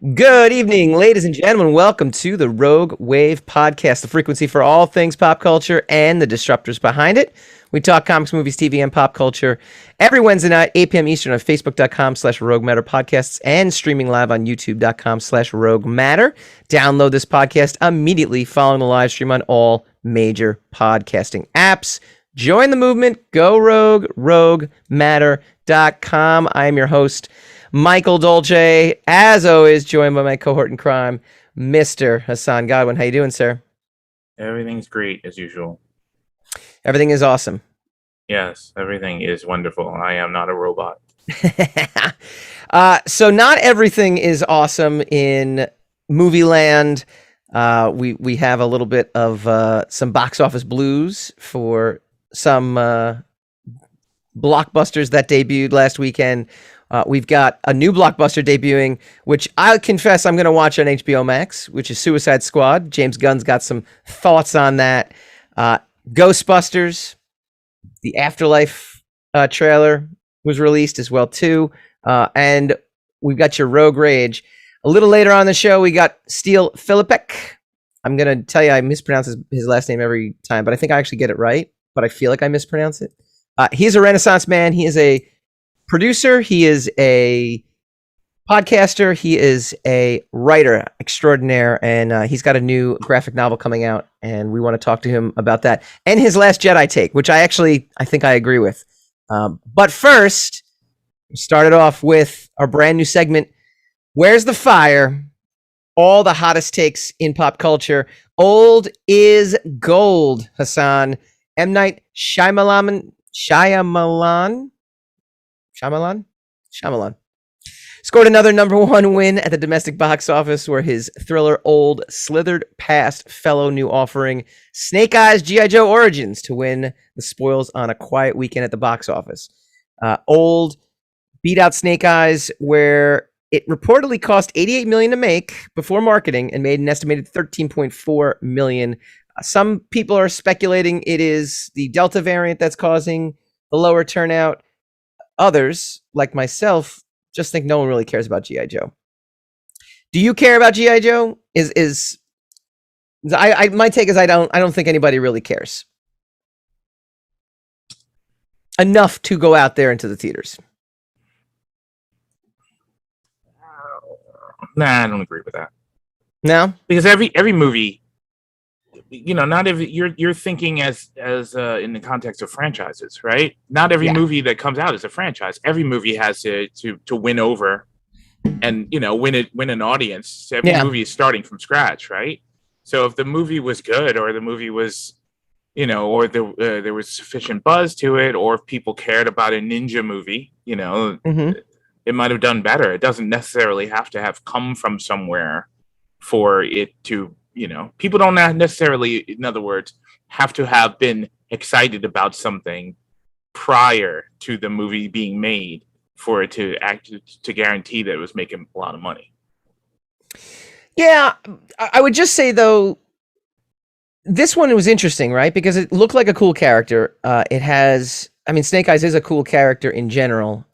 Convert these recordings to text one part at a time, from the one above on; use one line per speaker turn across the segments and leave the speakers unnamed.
Good evening, ladies and gentlemen. Welcome to the Rogue Wave podcast, the frequency for all things pop culture and the disruptors behind it. We talk comics, movies, TV, and pop culture every Wednesday night, 8 p.m. Eastern on Facebook.com/Rogue Matter Podcasts and streaming live on YouTube.com/Rogue Matter. Download this podcast immediately following the live stream on all major podcasting apps. Join the movement. Go Rogue, RogueMatter.com. I am your host, Michael Dolce, as always, joined by my cohort in crime, Mr. Hassan Godwin. How you doing, sir?
Everything's great as usual.
Everything is awesome.
Yes, everything is wonderful. I am not a robot.
So not everything is awesome in movie land. We have a little bit of some box office blues for some blockbusters that debuted last weekend. We've got a new blockbuster debuting, which I confess I'm going to watch on HBO Max, which is Suicide Squad. James Gunn's got some thoughts on that. Ghostbusters, the Afterlife trailer was released as well, too. And we've got your Rogue Rage. A little later on the show, we got Steele Filipek. I'm going to tell you I mispronounce his last name every time, but I think I actually get it right, but I feel like I mispronounce it. He's a Renaissance man. He is a producer, he is a podcaster, he is a writer extraordinaire, and he's got a new graphic novel coming out, and we want to talk to him about that and his Last Jedi take, which I think I agree with. But first, we started off with our brand new segment, Where's the Fire? All the hottest takes in pop culture. Old is gold, Hassan. M. Night Shyamalan scored another #1 win at the domestic box office, where his thriller Old slithered past fellow new offering Snake Eyes G.I. Joe Origins to win the spoils on A Quiet Weekend at the box office. Old beat out Snake Eyes, where it reportedly cost $88 million to make before marketing and made an estimated $13.4 million. Some people are speculating it is the Delta variant that's causing the lower turnout. Others, like myself, just think no one really cares about G.I. Joe. Do you care about G.I. Joe? My take is I don't think anybody really cares enough to go out there into the theaters.
Nah, I don't agree with that.
No?
Because every movie, not every you're thinking as in the context of franchises, right? Not every movie that comes out is a franchise. Every movie has to win over and win an audience. Every movie is starting from scratch, right? So if the movie was good, or the movie was or there was sufficient buzz to it, or if people cared about a ninja movie, it might have done better. It doesn't necessarily have to have come from somewhere for it to people don't necessarily, in other words, have to have been excited about something prior to the movie being made for it to guarantee that it was making a lot of money.
Yeah, I would just say, though, this one was interesting, right? Because it looked like a cool character. Snake Eyes is a cool character in general.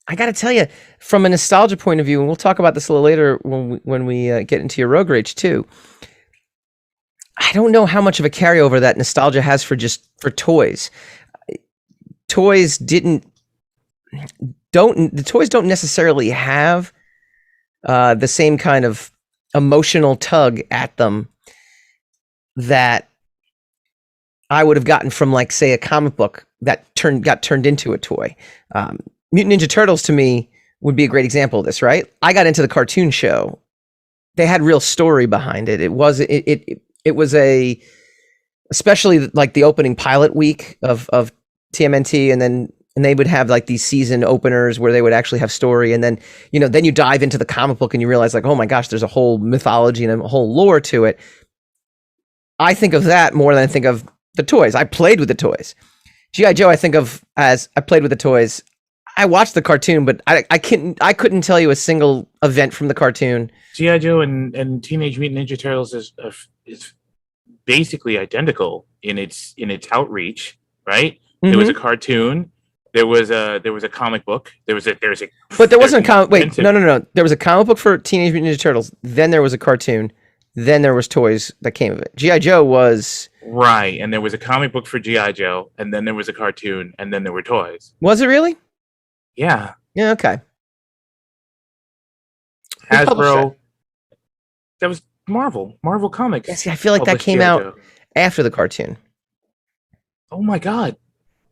I got to tell you, from a nostalgia point of view, and we'll talk about this a little later when we get into your Rogue Rage too, I don't know how much of a carryover that nostalgia has for toys. Toys don't necessarily have the same kind of emotional tug at them that I would have gotten from, like, say, a comic book that got turned into a toy. Mutant Ninja Turtles, to me, would be a great example of this, right? I got into the cartoon show. They had real story behind it. It was especially like the opening pilot week of TMNT, and they would have like these season openers where they would actually have story, and then you dive into the comic book and you realize, like, oh my gosh, there's a whole mythology and a whole lore to it. I think of that more than I think of the toys. I played with the toys. G.I. Joe, I think of as I played with the toys. I watched the cartoon, but I couldn't tell you a single event from the cartoon.
G.I. Joe and Teenage Mutant Ninja Turtles is basically identical in its outreach, right? Mm-hmm. It was a cartoon. There was a comic book. There's a
But there wasn't a comic. Wait, no. There was a comic book for Teenage Mutant Ninja Turtles. Then there was a cartoon. Then there was toys that came of it. G.I. Joe was
right, and there was a comic book for G.I. Joe, and then there was a cartoon, and then there were toys.
Was it really?
Yeah.
Yeah. Okay.
Hasbro. That was Marvel. Marvel Comics.
Yeah, see, I feel like that came out after the cartoon.
Oh my God!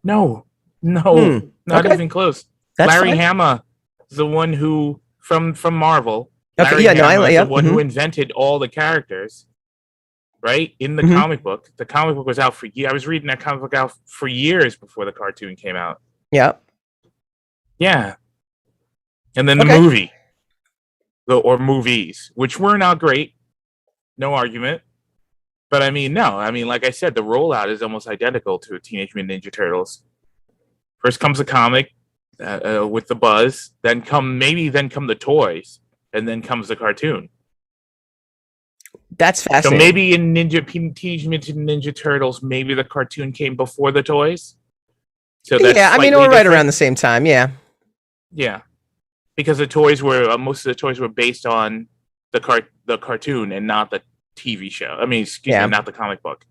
No, not even close.
That's
Larry
fine.
Hama is the one who from Marvel.
Okay,
Larry Hama is
the
one who invented all the characters. Right in the comic book. The comic book was out for years. I was reading that comic book out for years before the cartoon came out.
Yeah.
Yeah. And then the movie. Or movies, which were not great. No argument. But I mean, no. I mean, like I said, the rollout is almost identical to Teenage Mutant Ninja Turtles. First comes the comic with the buzz, then come the toys, and then comes the cartoon.
That's fascinating.
So maybe in Teenage Mutant Ninja Turtles, maybe the cartoon came before the toys. So that's
I mean, we're right around the same time. Yeah.
Yeah. Because the toys were most of the toys were based on the cartoon and not the TV show. I mean, excuse me, not the comic book.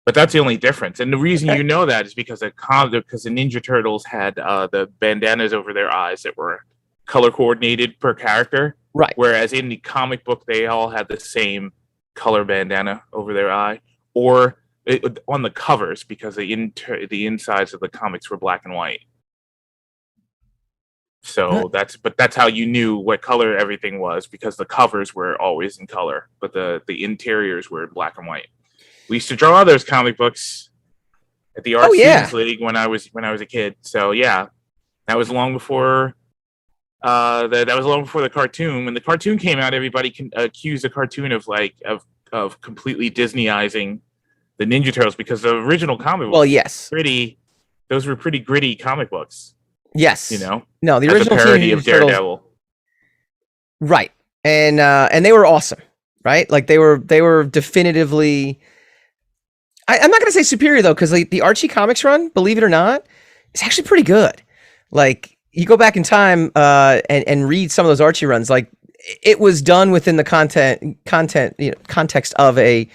But that's the only difference. And the reason you know that is because the Ninja Turtles had the bandanas over their eyes that were color coordinated per character.
Right.
Whereas in the comic book, they all had the same color bandana over their eye, or on the covers, because the insides of the comics were black and white. So that's how you knew what color everything was, because the covers were always in color, but the interiors were black and white. We used to draw those comic books at the Art Students League when I was a kid. So yeah, that was long before that was long before the cartoon. When the cartoon came out, everybody accused the cartoon of completely Disneyizing the Ninja Turtles, because the original comic books those were pretty gritty comic books.
Yes.
You know?
No, the original
parody of Daredevil.
Right. And they were awesome, right? Like they were definitively I'm not going to say superior though, cuz the Archie comics run, believe it or not, is actually pretty good. Like you go back in time and read some of those Archie runs, like it was done within the context of a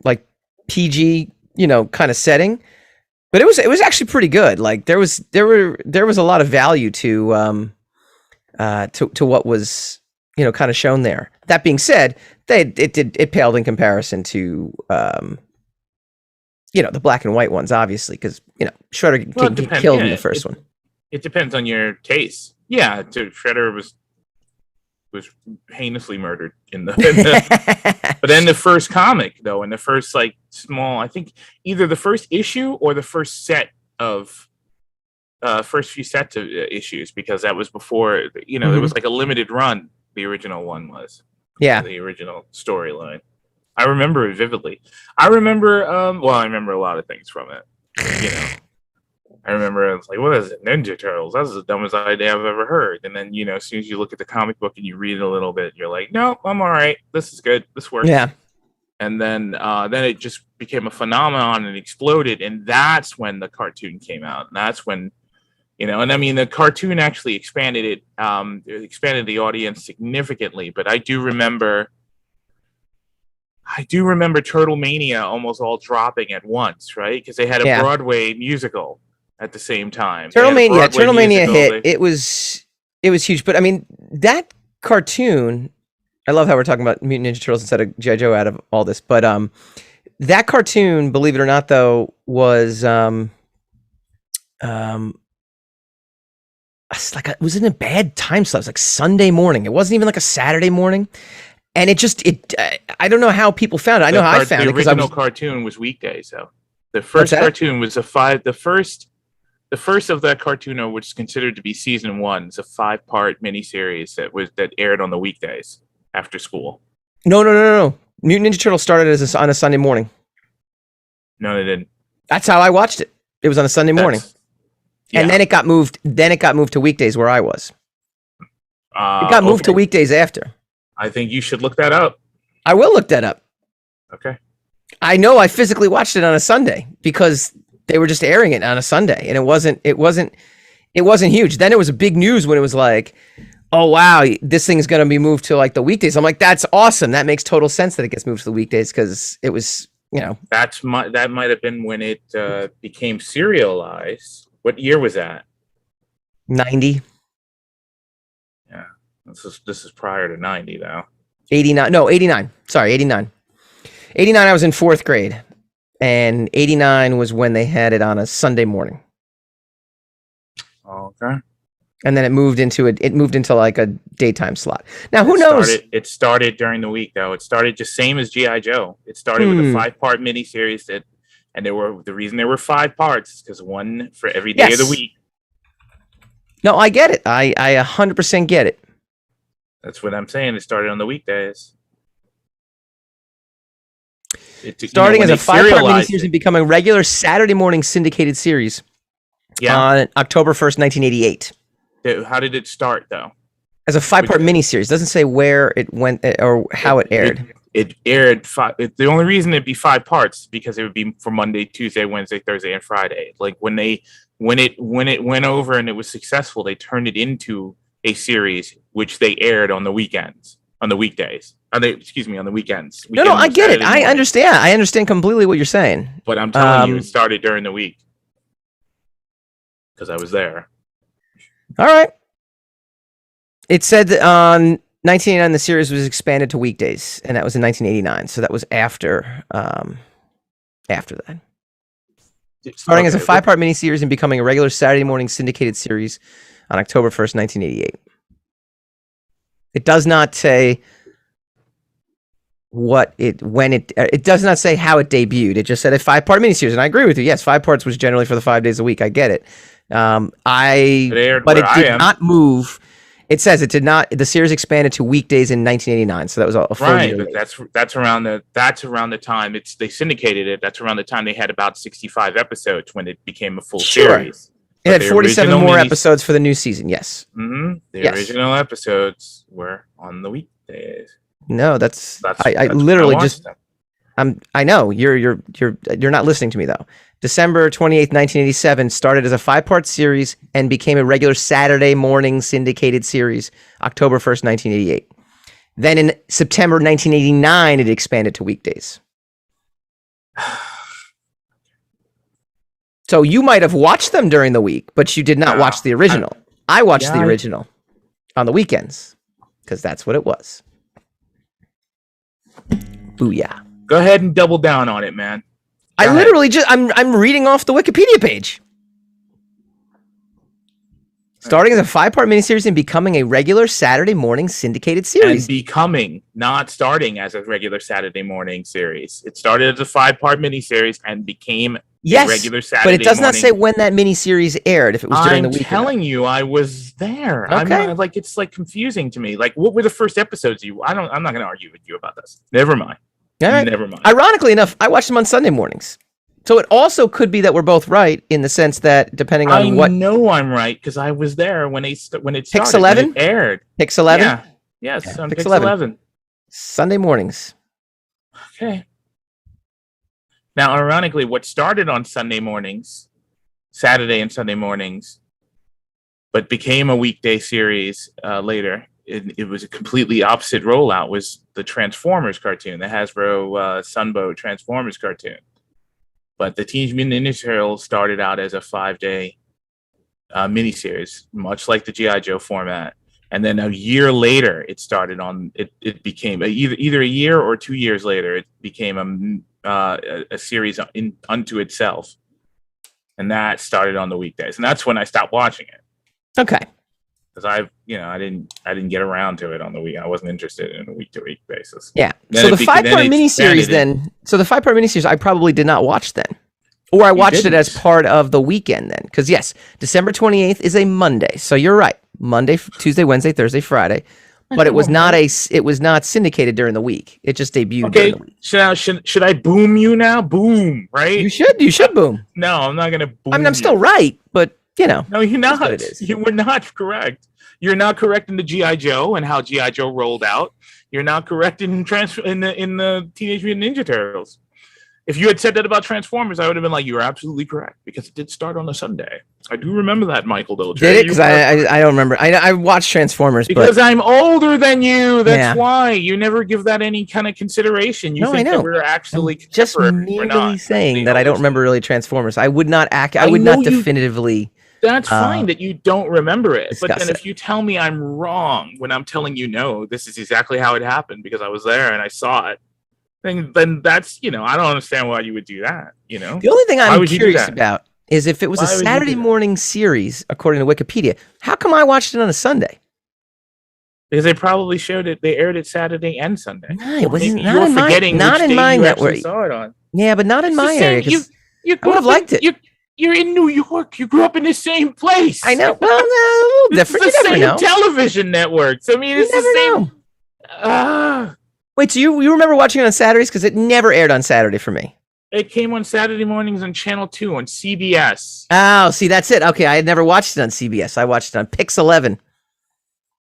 like PG, kind of setting. But it was actually pretty good. Like there was a lot of value to what was kind of shown there. That being said, it paled in comparison to the black and white ones, obviously, because Shredder get killed in the first one.
It depends on your taste. Yeah, Shredder was heinously murdered in the but then the first comic though, and the first small, I think either the first issue or the first set of first few sets of issues, because that was before there was like a limited run. The original one was the original storyline. I remember it vividly. I remember I remember a lot of things from it. I remember it's like, what is it? Ninja Turtles? That's the dumbest idea I've ever heard. And then, as soon as you look at the comic book and you read it a little bit, you're like, no, I'm all right. This is good. This works.
Yeah.
And then it just became a phenomenon and exploded. And that's when the cartoon came out. And that's when, and I mean, the cartoon actually expanded it. It expanded the audience significantly. But I do remember Turtle Mania almost all dropping at once, right? Because they had a Broadway musical at the same time.
Turtle Mania hit. It was huge. But I mean, that cartoon, I love how we're talking about Mutant Ninja Turtles instead of G.I. Joe out of all this. But that cartoon, believe it or not, though, was it was in a bad time slot. It was like Sunday morning. It wasn't even like a Saturday morning. And I don't know how people found it. I know how I found it.
The original cartoon was weekdays, though. The first cartoon was the first of that cartoon, which is considered to be season 1, is a 5-part miniseries that aired on the weekdays after school.
No. Mutant Ninja Turtles started on a Sunday morning.
No, they didn't.
That's how I watched it. It was on a Sunday morning. And then it got moved. Then it got moved to weekdays where I was. It got moved to weekdays after.
I think you should look that up.
I will look that up.
Okay.
I know I physically watched it on a Sunday because They were just airing it on a Sunday, and it wasn't huge. Then it was a big news when it was like, oh wow, this thing's going to be moved to like the weekdays. I'm like, that's awesome. That makes total sense that it gets moved to the weekdays because it was,
that might have been when it became serialized. What year was that?
90.
Yeah, this is prior to 90 though.
89. No, 89. Sorry, 89. 89. I was in 4th grade, and 89 was when they had it on a Sunday morning.
Okay.
And then it moved into like a daytime slot. Now, who knows?
It started during the week, though. It started just same as G.I. Joe. It started with a 5-part miniseries the reason there were 5 parts is because one for every day of the week.
No, I get it. I 100% get it.
That's what I'm saying. It started on the weekdays.
Starting as a 5-part miniseries and becoming a regular Saturday morning syndicated series on October 1st, 1988.
How did it start, though?
As a 5-part miniseries. Doesn't say where it went or how it aired.
It aired the only reason it'd be 5 parts is because it would be for Monday, Tuesday, Wednesday, Thursday, and Friday. Like when it went over and it was successful, they turned it into a series which they aired on the weekends, on the weekdays. On the weekends.
No, I get it. I understand. I understand completely what you're saying.
But I'm telling you, it started during the week because I was there.
All right. It said that on 1989 the series was expanded to weekdays, and that was in 1989. So that was after that. Starting as a 5-part miniseries and becoming a regular Saturday morning syndicated series on October 1st, 1988. It does not say it does not say how it debuted. It just said a 5-part miniseries, and I agree with you. Yes, 5 parts was generally for the 5 days a week. I get it. But it did not move. It says it did not. The series expanded to weekdays in 1989, so that was a full year.
But that's around the time they syndicated it. That's around the time they had about 65 episodes when it became a full series.
It had 47 more episodes for the new season. Yes.
Mm-hmm. The original episodes were on the weekdays.
No, I literally just. I know you're not listening to me though. December 28th, 1987 started as a 5-part series and became a regular Saturday morning syndicated series October 1st, 1988. Then in September 1989 it expanded to weekdays. So you might have watched them during the week, but you did not watch the original. I watched the original on the weekends because that's what it was. Booyah.
Go ahead and double down on it, man.
I literally I'm reading off the Wikipedia page. Starting as a 5-part miniseries and becoming a regular Saturday morning syndicated series.
Not starting as a regular Saturday morning series. It started as a 5-part miniseries and became a regular Saturday morning.
But it does not say when that miniseries aired, if it was during the week.
I'm telling you, I was there.
Okay.
It's like confusing to me. Like, what were the first episodes I'm not going to argue with you about this. Never mind.
All right.
Never mind.
Ironically enough, I watched them on Sunday mornings. So it also could be that we're both right in the sense that depending on what...
I know I'm right because I was there when it started.
Pix 11?
When it aired.
Pix 11?
Yeah. Yes,
okay.
on Pix 11.
Sunday mornings.
Okay. Now, ironically, what started on Sunday mornings, Saturday and Sunday mornings, but became a weekday series later, it was a completely opposite rollout, was the Transformers cartoon, the Hasbro Sunbow Transformers cartoon. But the Teenage Mutant Ninja Turtles started out as a 5-day miniseries, much like the G.I. Joe format. And then a year later, it started on. It became either a year or 2 years later, it became a series unto itself, and that started on the weekdays. And that's when I stopped watching it.
Okay.
Because I didn't get around to it on the week. I wasn't interested in a week-to-week basis.
Yeah. So the 5-part miniseries then. So the 5-part miniseries I probably did not watch then, or I watched it as part of the weekend then. Because yes, December 28th is a Monday. So you're right. Monday, Tuesday, Wednesday, Thursday, Friday. But it was not syndicated during the week. It just debuted during the week.
Should I boom you now? Boom, right?
You should boom.
No, I'm not gonna boom.
I mean, I'm still right, but you know.
No, you're not. You were not correct. You're not correct in the G.I. Joe and how G.I. Joe rolled out. You're not correct in the Teenage Mutant Ninja Turtles. if you had said that about Transformers, I would have been like, you are absolutely correct, because it did start on a Sunday. I do remember that, Michael Dolce.
Did it? Because I don't remember. I watched Transformers,
because I'm older than you. That's why you never give that any kind of consideration. You think that we're actually
just merely saying that I don't remember really Transformers. I would not definitively.
That's fine that you don't remember it. But then if you tell me I'm wrong when I'm telling you, no, this is exactly how it happened because I was there and I saw it, then that's, I don't understand why you would do that, The
only thing I'm curious about is if it was a Saturday morning series, according to Wikipedia, how come I watched it on a Sunday?
Because they probably showed it. They aired it Saturday and Sunday.
No, it wasn't. Not in my network.
Saw it on.
Yeah, but not in my area.
You
I would have liked it.
You're in New York. You grew up in the same place.
I know. Well, a little different.
It's the same television networks. I mean, it's the same.
Wait, so you remember watching it on Saturdays? Because it never aired on Saturday for me.
It came on Saturday mornings on Channel 2 on CBS.
Oh, see, that's it. Okay, I had never watched it on CBS. I watched it on Pix 11.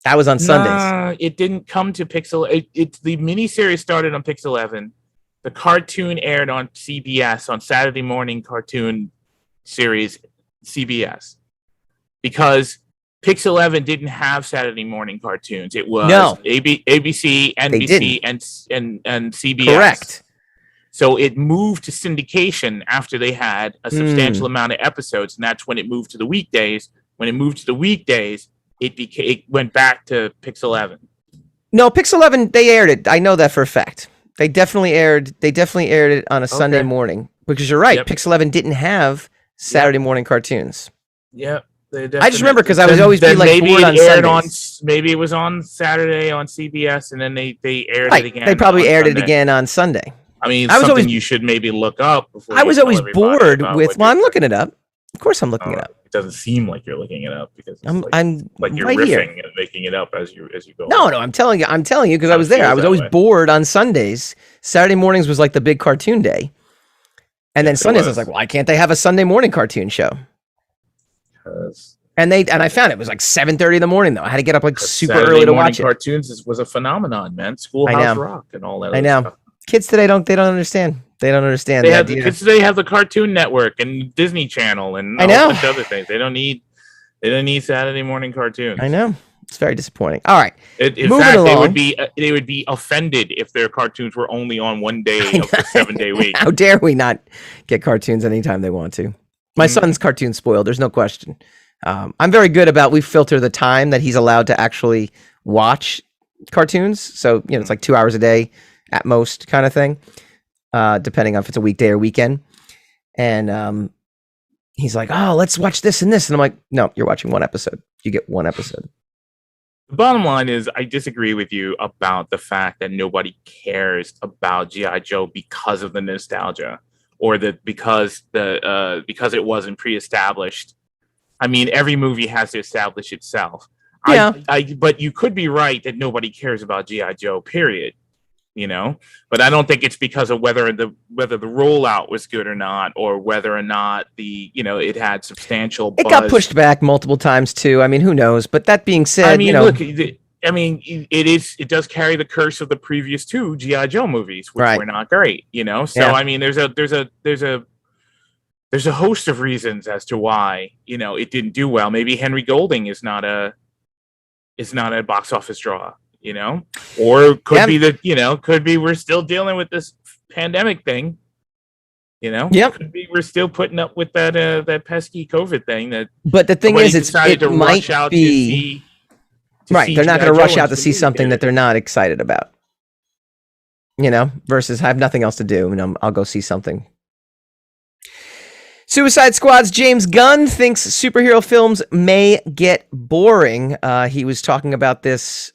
That was on Sundays.
It didn't come to Pixel. The miniseries started on Pix 11. The cartoon aired on CBS on Saturday morning cartoon series CBS, because Pix 11 didn't have Saturday morning cartoons. It was ABC, NBC, and CBS. Correct. So it moved to syndication after they had a substantial amount of episodes, and that's when it moved to the weekdays. When it moved to the weekdays, it went back to Pix 11.
No, Pix 11, they aired it. I know that for a fact. They definitely aired it on a Sunday morning, because you're right. Yep. Pix 11 didn't have Saturday morning cartoons.
Yep.
I just remember because I was always bored on Sundays.
Maybe it was on Saturday on CBS, and then they aired it again.
They probably aired it again on Sunday.
I mean, something you should maybe look up.
I was always bored with. Well, I'm looking it up. Of course, I'm looking it up.
It doesn't seem like you're looking it up because
I'm
you're
right
riffing
here.
and making it up as you go.
No, I'm telling you because I was there. I was always bored on Sundays. Saturday mornings was like the big cartoon day, and then Sundays I was like, why can't they have a Sunday morning cartoon show? And I found it was like 7:30 in the morning though. I had to get up like super early to watch it.
Cartoons was a phenomenon, man. Schoolhouse Rock and all that.
I know. Stuff. Kids today don't understand. They don't understand.
Kids today have the Cartoon Network and Disney Channel and a bunch of other things. They don't need Saturday morning cartoons.
I know. It's very disappointing. All right.
In fact, they would be offended if their cartoons were only on one day of the 7-day week.
How dare we not get cartoons anytime they want to? My son's cartoon spoiled. There's no question. I'm very good about we filter the time that he's allowed to actually watch cartoons. So, it's like 2 hours a day at most kind of thing, depending on if it's a weekday or weekend. And he's like, oh, let's watch this and this. And I'm like, no, you're watching one episode. You get one episode.
The bottom line is I disagree with you about the fact that nobody cares about G.I. Joe because of the nostalgia or because it wasn't pre-established. I mean, every movie has to establish itself.
Yeah.
But you could be right that nobody cares about G.I. Joe, period. But I don't think it's because of whether the rollout was good or not, or whether or not it had substantial buzz.
It got pushed back multiple times too. I mean, who knows? But that being said,
I mean, look, it does carry the curse of the previous two G.I. Joe movies, which were not great. So I mean, there's a host of reasons as to why it didn't do well. Maybe Henry Golding is not a box office draw. Or could be that, could be we're still dealing with this pandemic thing, could be we're still putting up with that pesky COVID thing
but the thing is, it might be right. They're not going to rush out to see something that they're not excited about, versus I have nothing else to do and I'll go see something. Suicide Squad's James Gunn thinks superhero films may get boring. He was talking about this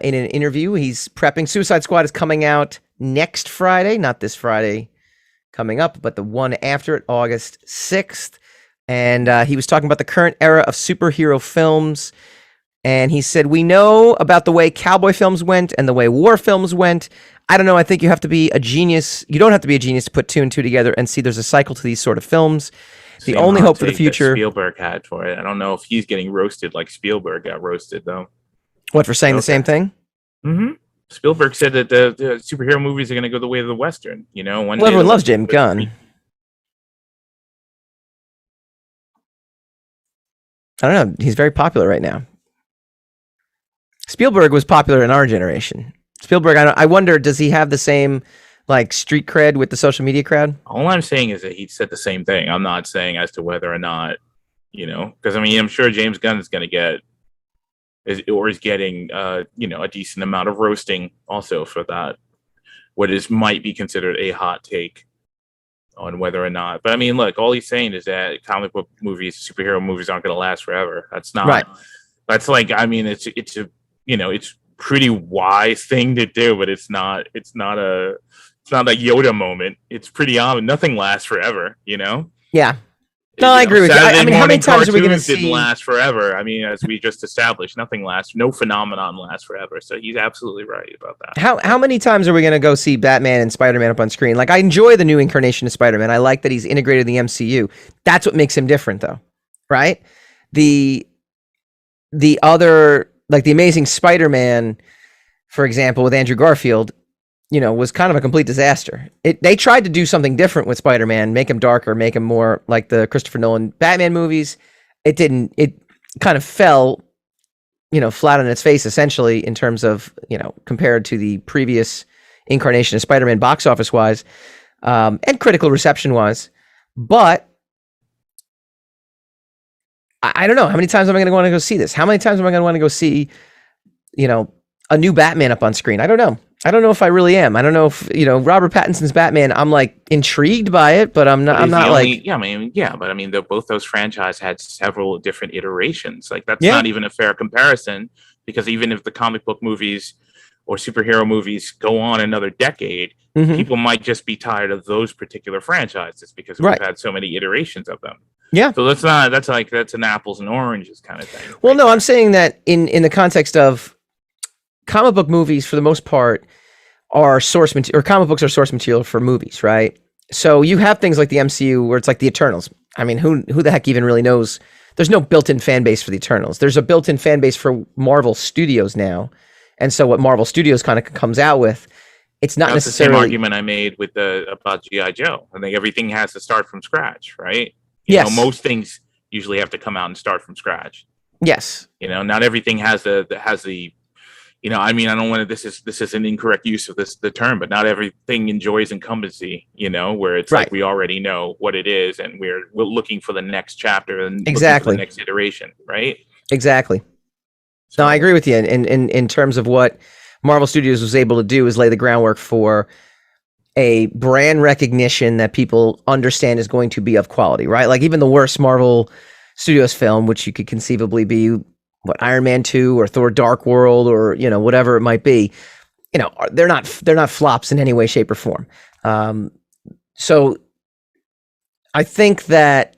in an interview. He's prepping. Suicide Squad is coming out next Friday, not this Friday coming up, but the one after it, August 6th. And he was talking about the current era of superhero films. And he said, we know about the way cowboy films went and the way war films went. I don't know. I think you have to be a genius. You don't have to be a genius to put two and two together and see there's a cycle to these sort of films. The only hope for the future.
Spielberg had for it. I don't know if he's getting roasted like Spielberg got roasted, though.
What, for saying the same thing?
Mm-hmm. Spielberg said that the superhero movies are going to go the way of the Western. You know, one
Well, everyone loves James Gunn. I don't know. He's very popular right now. Spielberg was popular in our generation. Spielberg, I wonder, does he have the same like street cred with the social media crowd?
All I'm saying is that he said the same thing. I'm not saying as to whether or not, you know, because I mean, I'm sure James Gunn is going to get, is getting, you know, a decent amount of roasting also for that. What is might be considered a hot take on whether or not. But I mean, look, all he's saying is that comic book movies, superhero movies aren't going to last forever. That's not
right.
That's like, I mean, it's a, you know, it's pretty wise thing to do, but it's not a Yoda moment. It's pretty obvious. Nothing lasts forever, you know?
Yeah. No, I agree with you. I mean, how many times are we going to see?
Didn't last forever. I mean, as we just established, nothing lasts. No phenomenon lasts forever. So he's absolutely right about that.
How many times are we going to go see Batman and Spider-Man up on screen? Like, I enjoy the new incarnation of Spider-Man. I like that he's integrated in the MCU. That's what makes him different, though, right? The other, like the Amazing Spider-Man, for example, with Andrew Garfield, you know, was kind of a complete disaster. They tried to do something different with Spider-Man, make him darker, make him more like the Christopher Nolan Batman movies. It didn't. It kind of fell, you know, flat on its face, essentially, in terms of, you know, compared to the previous incarnation of Spider-Man box office wise, and critical reception wise. But I don't know. How many times am I going to want to go see this? How many times am I going to want to go see, you know, a new Batman up on screen? I don't know. I don't know if I really am. I don't know if, you know, Robert Pattinson's Batman, I'm like intrigued by it, but I'm not like,
yeah, but I mean, both those franchises had several different iterations. Like that's not even a fair comparison, because even if the comic book movies or superhero movies go on another decade, people might just be tired of those particular franchises because we've had so many iterations of them.
Yeah.
So that's an apples and oranges kind of thing.
Well, no, I'm saying that in the context of comic book movies, for the most part, are source material, or comic books are source material for movies, right? So you have things like the MCU where it's like the Eternals. I mean, who the heck even really knows? There's no built-in fan base for the Eternals. There's a built-in fan base for Marvel Studios now. And so what Marvel Studios kind of comes out with, it's not necessarily
the same argument I made with about G.I. Joe. I think everything has to start from scratch, right? You know, most things usually have to come out and start from scratch.
Yes.
You know, not everything has the you know, I mean, I don't want to, this is an incorrect use of the term, but not everything enjoys incumbency, you know, where it's like we already know what it is and we're looking for the next chapter and looking for the next iteration, right?
Exactly. So, no, I agree with you. In terms of what Marvel Studios was able to do is lay the groundwork for a brand recognition that people understand is going to be of quality, right? Like even the worst Marvel Studios film, which you could conceivably be Iron Man 2 or Thor Dark World or, you know, whatever it might be, you know, they're not flops in any way, shape or form. So I think that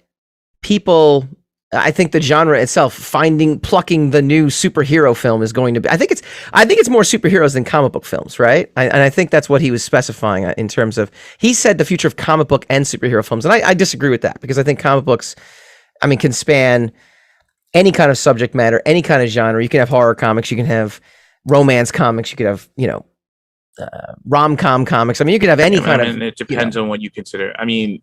I think the genre itself, plucking the new superhero film is going to be, I think it's more superheroes than comic book films, right? And I think that's what he was specifying in terms of, he said the future of comic book and superhero films. And I disagree with that, because I think comic books, I mean, can span any kind of subject matter, any kind of genre. You can have horror comics, you can have romance comics, you could have, you know, rom-com comics. I mean, you could have any kind of.
And it depends on what you consider. I mean,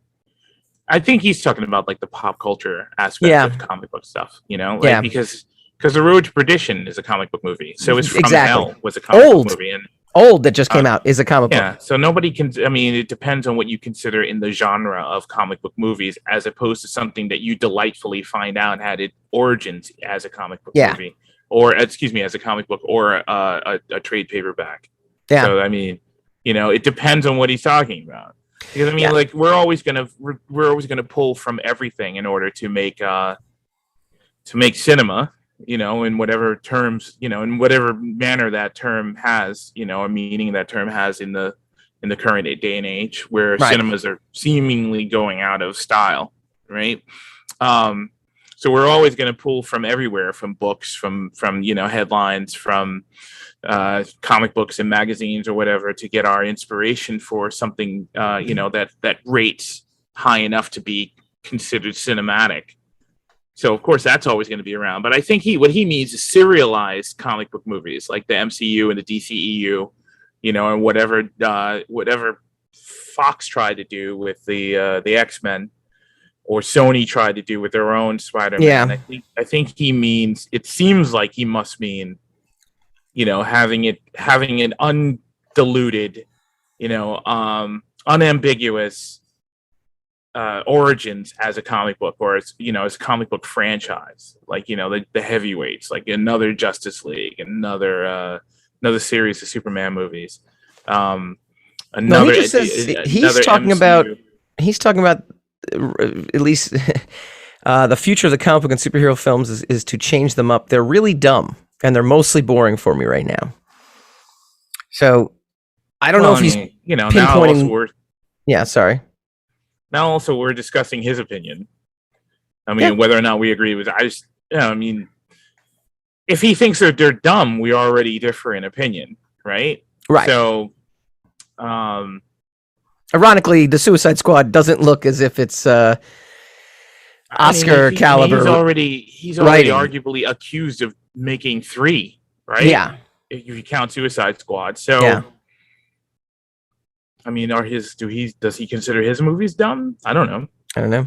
I think he's talking about like the pop culture aspect of comic book stuff, you know, like, because The Road to Perdition is a comic book movie. So it's From Hell was a comic book movie, and
Old that just came out is a comic book.
Yeah, so nobody can. I mean, it depends on what you consider in the genre of comic book movies, as opposed to something that you delightfully find out had its origins as a comic book movie, or as a comic book or a trade paperback. Yeah. So I mean, you know, it depends on what he's talking about. Because I mean, like we're always gonna pull from everything in order to make cinema. You know, in whatever terms, you know, in whatever manner that term has, you know, a meaning that term has in the current day and age, where cinemas are seemingly going out of style, right? So we're always going to pull from everywhere, from books, from you know, headlines, from comic books and magazines or whatever, to get our inspiration for something, you know, that rates high enough to be considered cinematic. So of course that's always going to be around, but I think what he means is serialized comic book movies like the MCU and the DCEU, and whatever Fox tried to do with the X-Men, or Sony tried to do with their own Spider-Man.
Yeah.
I think he means, it seems like he must mean, having an undiluted, unambiguous origins as a comic book, or as a comic book franchise, like the heavyweights, like another Justice League, another series of Superman movies.
No, he just says he's talking about at least the future of the comic book and superhero films is to change them up. They're really dumb and they're mostly boring for me right now. So I don't know if he's pinpointing. Sorry.
Now also we're discussing his opinion. I mean, whether or not we agree with it. If he thinks they're dumb, we already differ in opinion, right?
Right.
So,
ironically, the Suicide Squad doesn't look as if it's Oscar caliber.
He's already arguably accused of making 3, right?
Yeah.
If you count Suicide Squad. So, yeah. I mean, does he consider his movies dumb? I don't know.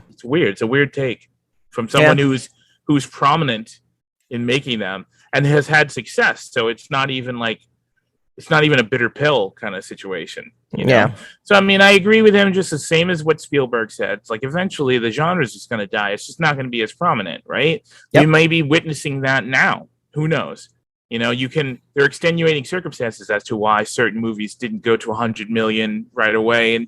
It's weird. It's a weird take from someone who's prominent in making them and has had success. So it's not even a bitter pill kind of situation.
Yeah.
So, I mean, I agree with him, just the same as what Spielberg said. It's like eventually the genre is just going to die. It's just not going to be as prominent, right? Yep. We may be witnessing that now. Who knows? There are extenuating circumstances as to why certain movies didn't go to 100 million right away and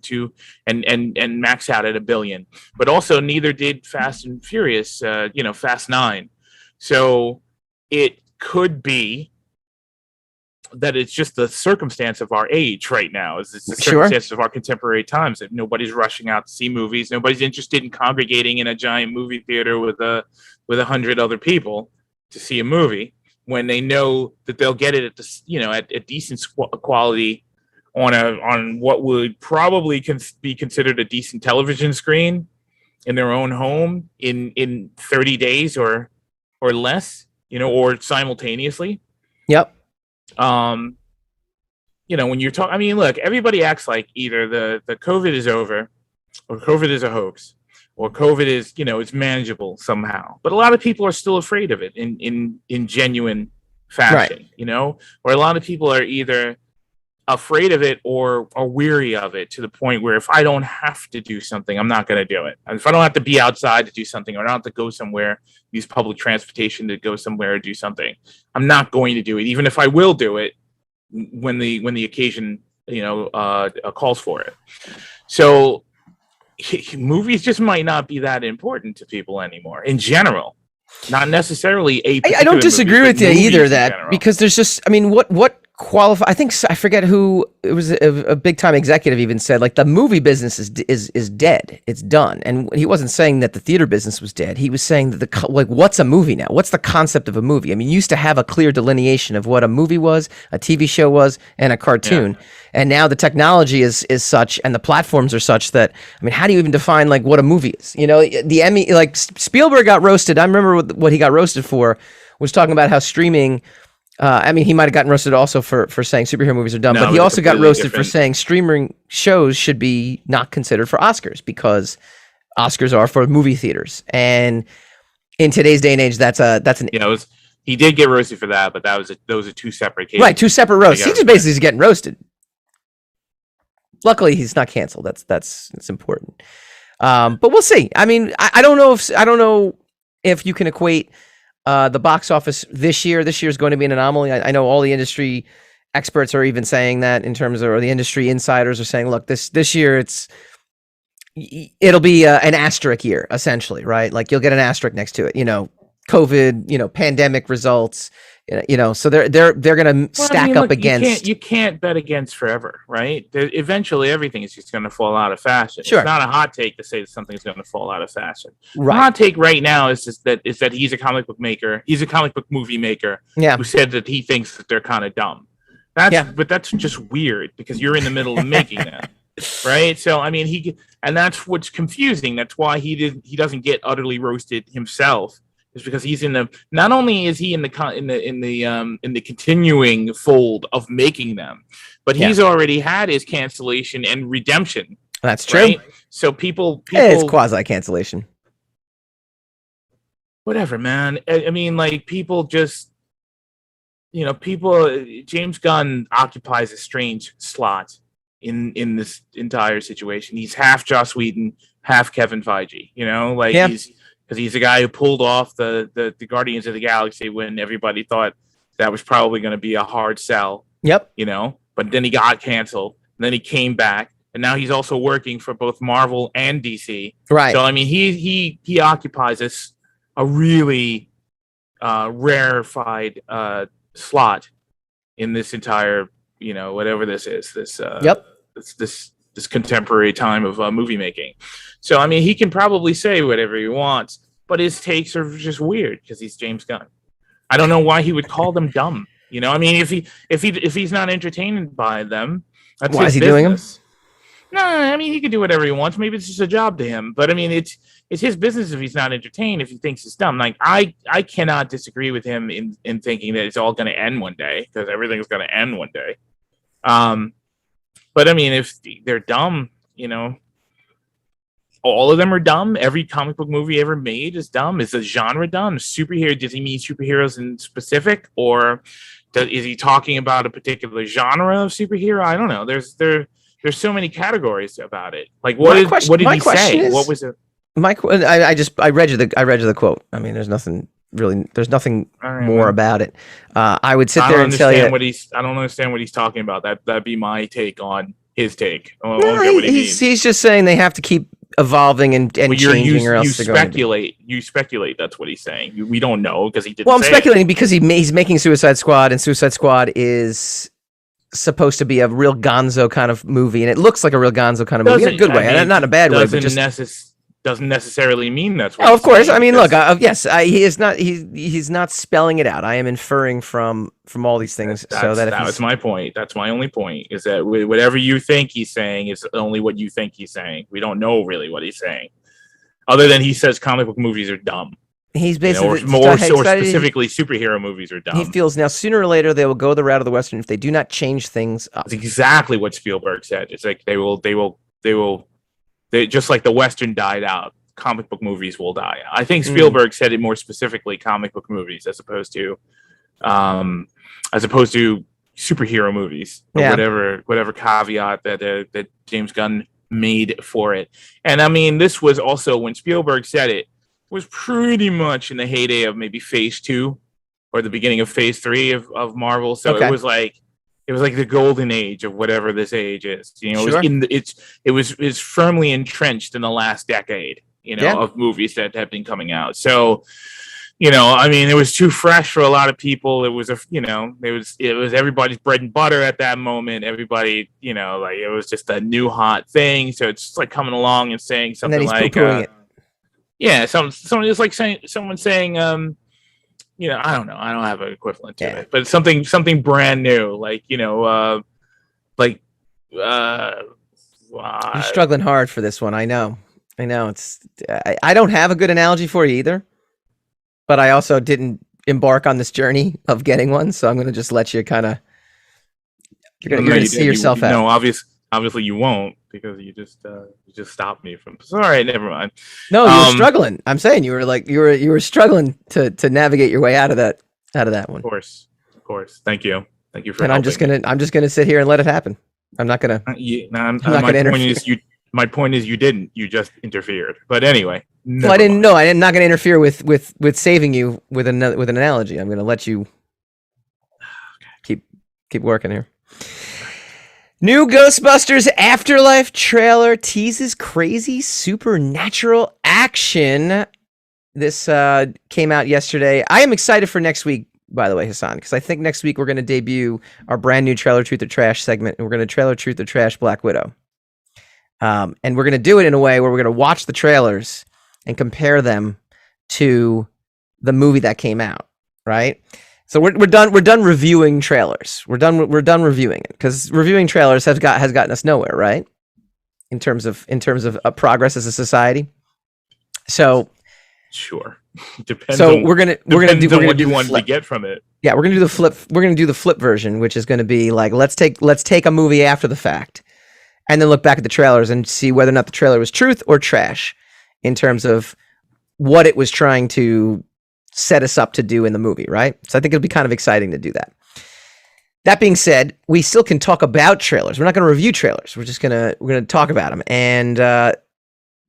max out at $1 billion, but also neither did Fast and Furious, Fast 9. So it could be that it's just the circumstance of our age right now. It's the circumstances of our contemporary times, that nobody's rushing out to see movies. Nobody's interested in congregating in a giant movie theater with 100 other people to see a movie, when they know that they'll get it at decent quality on what would probably be considered a decent television screen in their own home in 30 days or less, or simultaneously.
Yep.
When you're talking, I mean, look, everybody acts like either the COVID is over, or COVID is a hoax, or COVID is, it's manageable somehow. But a lot of people are still afraid of it in genuine fashion, right. Or a lot of people are either afraid of it or are weary of it, to the point where if I don't have to do something, I'm not going to do it. And if I don't have to be outside to do something, or I don't have to go somewhere, use public transportation to go somewhere or do something, I'm not going to do it, even if I will do it when the occasion, calls for it. So movies just might not be that important to people anymore in general. Not necessarily
I don't disagree with you either, because there's just, I mean, what qualify, I think, I forget who it was, a big time executive even said, like, the movie business is dead, it's done. And he wasn't saying that the theater business was dead. He was saying that what's a movie now? What's the concept of a movie? I mean, you used to have a clear delineation of what a movie was, a TV show was, and a cartoon. Yeah. And now the technology is such, and the platforms are such that, I mean, how do you even define what a movie is? The Emmy, Spielberg got roasted. I remember what he got roasted for, was talking about how streaming, I mean, he might have gotten roasted also for saying superhero movies are dumb, but he also got roasted for saying streaming shows should be not considered for Oscars, because Oscars are for movie theaters. And in today's day and age, that's an
he did get roasted for that, but those are two separate cases.
Right, two separate roasts. He just basically is getting roasted. Luckily, he's not canceled. That's important. But we'll see. I mean, I don't know if you can equate the box office this year. This year is going to be an anomaly. I know all the industry experts are even saying that, in terms of, or the industry insiders are saying, look, this year it'll be an asterisk year, essentially, right? Like, you'll get an asterisk next to it. COVID, pandemic results. So they're going to stack up against.
You can't bet against forever, right? Eventually, everything is just going to fall out of fashion.
Sure.
It's not a hot take to say that something's going to fall out of fashion.
Right.
The hot take right now is that he's a comic book maker. He's a comic book movie maker.
Yeah.
Who said that he thinks that they're kind of dumb. But that's just weird, because you're in the middle of making them, right? So I mean, and that's what's confusing. That's why he doesn't get utterly roasted himself. is because he's in the. Not only is he in the continuing fold of making them, but he's already had his cancellation and redemption.
That's true.
Right? So people,
it's quasi cancellation.
Whatever, man. I mean, like, people just, James Gunn occupies a strange slot in this entire situation. He's half Joss Whedon, half Kevin Feige. He's the guy who pulled off the Guardians of the Galaxy when everybody thought that was probably going to be a hard sell.
Yep.
But then he got canceled, and then he came back, and now he's also working for both Marvel and DC.
Right.
So I mean, he occupies a really rarefied slot in this entire, whatever this is, this contemporary time of movie making. So I mean, he can probably say whatever he wants, but his takes are just weird because he's James Gunn. I don't know why he would call them dumb. I mean, if he's not entertained by them, that's
why is he doing them?
No, I mean, he can do whatever he wants. Maybe it's just a job to him. But I mean, it's his business if he's not entertained, if he thinks it's dumb. Like, I cannot disagree with him in thinking that it's all going to end one day, because everything's going to end one day. But I mean, if they're dumb, all of them are dumb. Every comic book movie ever made is dumb. Is the genre dumb? Superhero, does he mean superheroes in specific, or is he talking about a particular genre of superhero? I don't know. There's so many categories about it. Like, what did he say? What was it?
I read you the quote. I mean, there's nothing more about it. I would sit there and tell you
I don't understand what he's talking about. That'd be my take on his take.
He's just saying they have to keep evolving and changing, or else
you speculate. You speculate. That's what he's saying. We don't know because he didn't.
Well, I'm speculating because he's making Suicide Squad, and Suicide Squad is supposed to be a real gonzo kind of movie, and it looks like a real gonzo kind of movie in a good way, and not in a bad way, but just
doesn't necessarily mean that's what.
Oh, of course. I mean, look, yes, he is not. He's not spelling it out. I am inferring from all these things. That
was my point. That's my only point. Is that whatever you think he's saying is only what you think he's saying. We don't know really what he's saying, other than he says comic book movies are dumb.
He's basically
or specifically superhero movies are dumb.
He feels now sooner or later they will go the route of the Western if they do not change things up.
That's exactly what Spielberg said. It's like they just like the Western died out, comic book movies will die. I think Spielberg said it more specifically, comic book movies, as opposed to superhero movies, or whatever caveat that James Gunn made for it. And I mean, this was also, when Spielberg said it, was pretty much in the heyday of maybe Phase 2 or the beginning of Phase 3 of Marvel. So it was like the golden age of whatever this age is. It was firmly entrenched in the last decade, of movies that have been coming out. So, I mean, it was too fresh for a lot of people. It was it was everybody's bread and butter at that moment. Everybody, like, it was just a new hot thing. So it's just like coming along and saying something, and then he's
like,
yeah, someone is like someone saying, I don't know, I don't have an equivalent to it, but something brand new, like, you're
struggling hard for this one. I know. I don't have a good analogy for you either, but I also didn't embark on this journey of getting one, so I'm going to just let you you're going to see yourself out.
No, obviously you won't, because you just stopped me from. All right, never mind.
No, you were struggling. I'm saying you were struggling to navigate your way out of that one.
Of course. Thank you for.
And I'm just gonna sit here and let it happen. I'm not gonna.
My point is you didn't. You just interfered. But anyway.
Well, I didn't know. I'm not gonna interfere with saving you with an analogy. I'm gonna let you keep working here. New Ghostbusters Afterlife trailer teases crazy supernatural action. This came out yesterday. I am excited for next week, by the way, Hassan, because I think next week we're going to debut our brand new Trailer Truth or Trash segment, and we're going to Trailer Truth or Trash Black Widow. And we're going to do it in a way where we're going to watch the trailers and compare them to the movie that came out, right? So we're done reviewing trailers. We're done reviewing it, because reviewing trailers has gotten us nowhere, right? In terms of progress as a society. So
Sure. Depends
So
on
we're gonna do
what you wanted to get from it.
Yeah, we're gonna do the flip. We're gonna do the flip version, which is gonna be like let's take a movie after the fact, and then look back at the trailers and see whether or not the trailer was truth or trash, in terms of what it was trying to set us up to do in the movie, right? So I think it'll be kind of exciting to do that. That being said, we still can talk about trailers. We're not going to review trailers. We're going to talk about them. And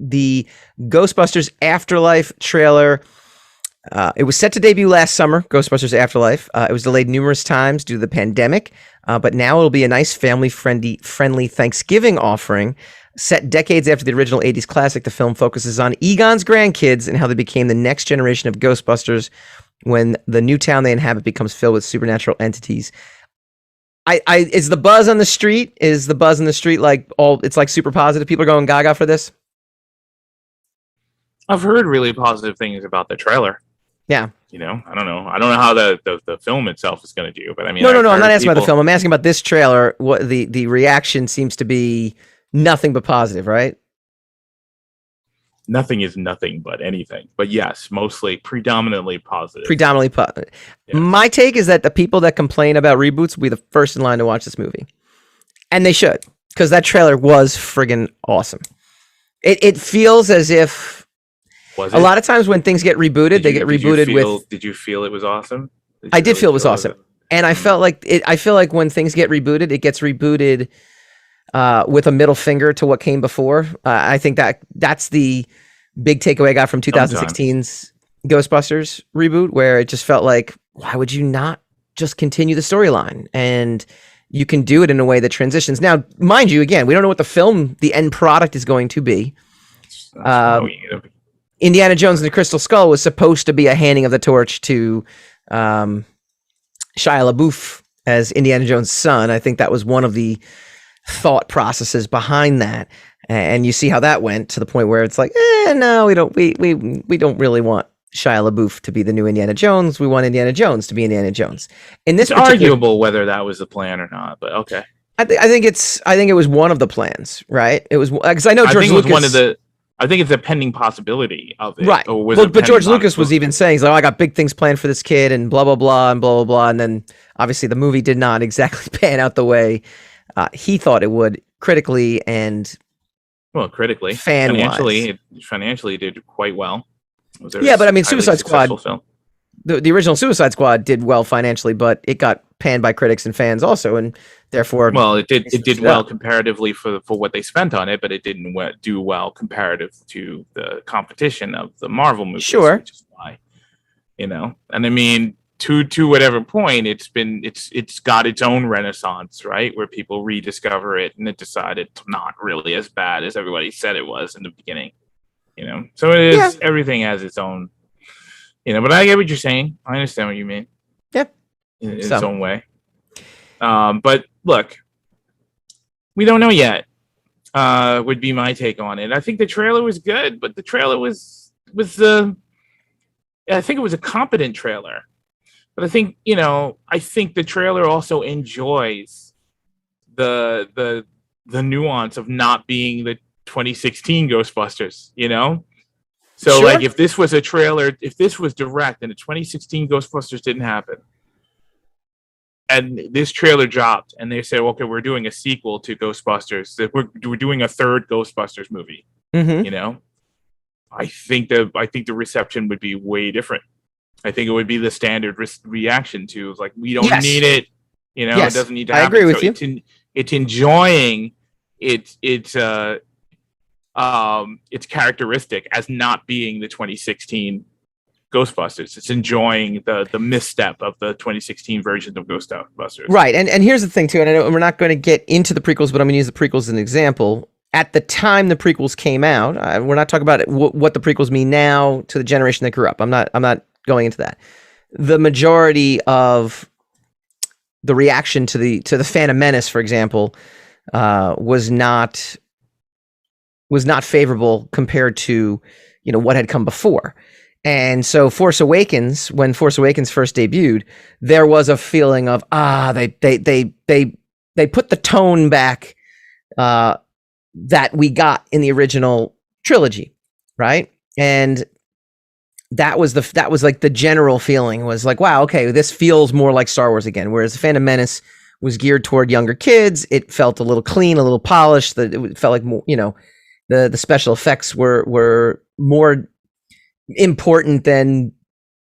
the Ghostbusters Afterlife trailer, it was set to debut last summer, Ghostbusters Afterlife. It was delayed numerous times due to the pandemic, but now it'll be a nice family-friendly Thanksgiving offering. Set decades after the original 80s classic, the film focuses on Egon's grandkids and how they became the next generation of Ghostbusters when the new town they inhabit becomes filled with supernatural entities. Is the buzz on the street? Is the buzz in the street it's like super positive? People are going gaga for this?
I've heard really positive things about the trailer.
Yeah.
I don't know. I don't know how the film itself is going to do, but I mean,
no. I'm not asking about the film. I'm asking about this trailer. What the reaction seems to be nothing but positive, right?
Nothing is nothing but anything. But yes, predominantly positive.
Predominantly positive.
Yes.
My take is that the people that complain about reboots will be the first in line to watch this movie. And they should, because that trailer was friggin' awesome. It feels as if a lot of times when things get rebooted, they get rebooted with...
Did you feel it was awesome?
I did feel it was awesome. And I felt like when things get rebooted, it gets rebooted with a middle finger to what came before. I think that's the big takeaway I got from 2016's Ghostbusters reboot, where it just felt like, why would you not just continue the storyline? And you can do it in a way that transitions. Now, mind you, again, we don't know what the end product is going to be. Indiana Jones and the Crystal Skull was supposed to be a handing of the torch to Shia LaBeouf as Indiana Jones' son. I think that was one of the thought processes behind that, and you see how that went to the point where it's like, no, we don't really want Shia LaBeouf to be the new Indiana Jones. We want Indiana Jones to be Indiana Jones. In this,
it's arguable whether that was the plan or not, but okay.
I think it was one of the plans, right? It was because I know George Lucas.
I think it's a pending possibility of it,
right? But George Lucas was even saying, he's like, "Oh, I got big things planned for this kid," and blah blah blah and blah blah blah, and then obviously the movie did not exactly pan out the way he thought it would, critically and
financially did quite well.
Yeah, but I mean, Suicide Squad, the original Suicide Squad did well financially, but it got panned by critics and fans also, and therefore,
it did well comparatively for what they spent on it, but it didn't do well comparative to the competition of the Marvel movies.
Sure,
which is why, and I mean, to whatever point, it's got its own renaissance, right? Where people rediscover it, and it decided it's not really as bad as everybody said it was in the beginning. So it is. Yeah. Everything has its own. But I get what you're saying. I understand what you mean.
Yep.
In its own way. But look, we don't know yet. Would be my take on it. I think the trailer was good, but the trailer was I think it was a competent trailer. But I think the trailer also enjoys the nuance of not being the 2016 Ghostbusters, So sure. Like if this was a trailer, if this was direct and the 2016 Ghostbusters didn't happen, and this trailer dropped and they said, okay, we're doing a sequel to Ghostbusters, that we're doing a third Ghostbusters movie, I think the reception would be way different. I think it would be the standard reaction to like, we don't need it, It doesn't need to happen.
I agree with you.
It's enjoying its characteristic as not being the 2016 Ghostbusters. It's enjoying the misstep of the 2016 version of Ghostbusters.
Right, and here's the thing too, and I know we're not going to get into the prequels, but I'm going to use the prequels as an example. At the time the prequels came out, we're not talking about what the prequels mean now to the generation that grew up. I'm not going into that. The majority of the reaction to the Phantom Menace, for example, was not favorable compared to what had come before. And so when Force Awakens first debuted, there was a feeling of they put the tone back that we got in the original trilogy, right? And that was like the general feeling was like, wow, okay, this feels more like Star Wars again. Whereas the Phantom Menace was geared toward younger kids. It felt a little clean, a little polished. It felt like more, the special effects were more important than,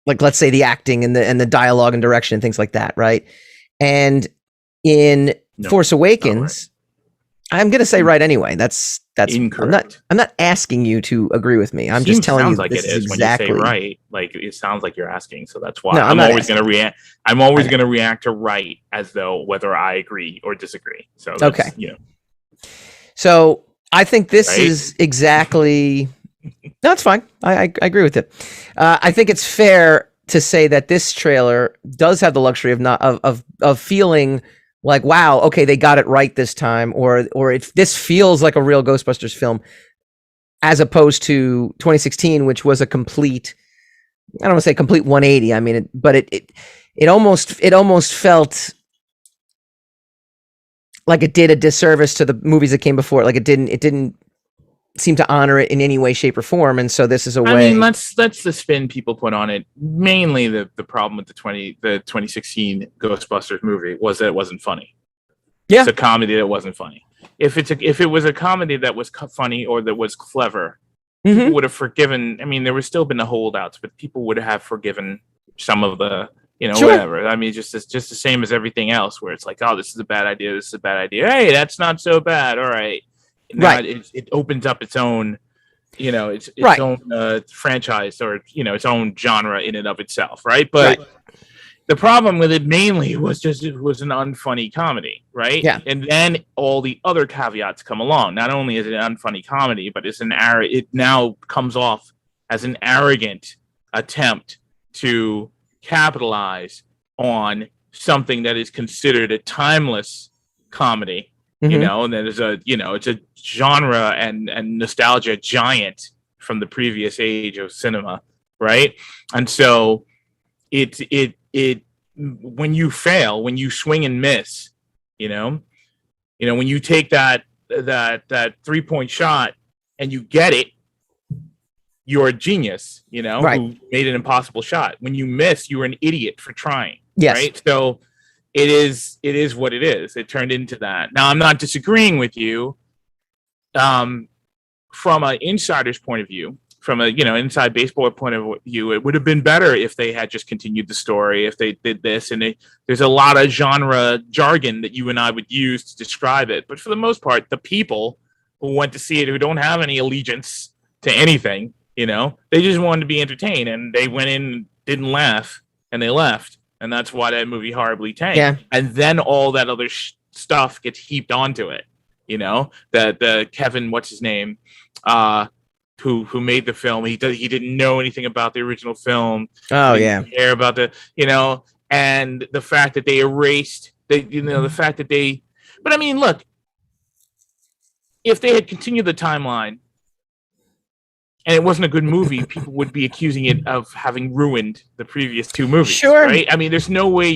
like, let's say, the acting and the dialogue and direction and things like that, right? And in Force Awakens, I'm gonna say right anyway. That's
incorrect.
I'm not asking you to agree with me. I'm just telling you
like
this
it is
exactly
when you say right. Like it sounds like you're asking, so that's why
No,
I'm always going to react. I'm always going to react to right as though whether I agree or disagree. So that's,
okay, So I think this is exactly. No, it's fine. I agree with it. I think it's fair to say that this trailer does have the luxury of feeling like, wow, okay, they got it right this time, or if this feels like a real Ghostbusters film, as opposed to 2016, which was a complete, I don't want to say complete 180. I mean, it almost felt like it did a disservice to the movies that came before. Like it didn't seem to honor it in any way, shape, or form. And so this is a way.
I mean, that's the spin people put on it. Mainly the problem with the 2016 Ghostbusters movie was that it wasn't funny.
Yeah,
it's a comedy that wasn't funny. If it was a comedy that was funny or that was clever, people would have forgiven. I mean, there would still been the holdouts, but people would have forgiven some of the, whatever. I mean, just the same as everything else, where it's like, oh, this is a bad idea. This is a bad idea. Hey, that's not so bad. All right. Now it opens up its own, its own franchise or its own genre in and of itself, right? But the problem with it mainly was it was an unfunny comedy, right?
Yeah.
And then all the other caveats come along. Not only is it an unfunny comedy, but it now comes off as an arrogant attempt to capitalize on something that is considered a timeless comedy. And there's it's a genre and nostalgia giant from the previous age of cinema, right? And so it when you fail, when you swing and miss, when you take that 3-point shot and you get it, you're a genius, who made an impossible shot. When you miss, you were an idiot for trying.
Yes.
Right. So it is what it is. It turned into that. Now, I'm not disagreeing with you from an insider's point of view, from a inside baseball point of view. It would have been better if they had just continued the story, if they did this. And there's a lot of genre jargon that you and I would use to describe it. But for the most part, the people who went to see it, who don't have any allegiance to anything, they just wanted to be entertained, and they went in, didn't laugh, and they left. And that's why that movie horribly tanked.
Yeah.
And then all that other stuff gets heaped onto it. The Kevin, what's his name, who made the film. He didn't know anything about the original film.
Oh,
he
yeah.
didn't care about and the fact that they erased the fact that they. But I mean, look, if they had continued the timeline, and it wasn't a good movie, people would be accusing it of having ruined the previous two movies. Sure. Right? I mean, there's no way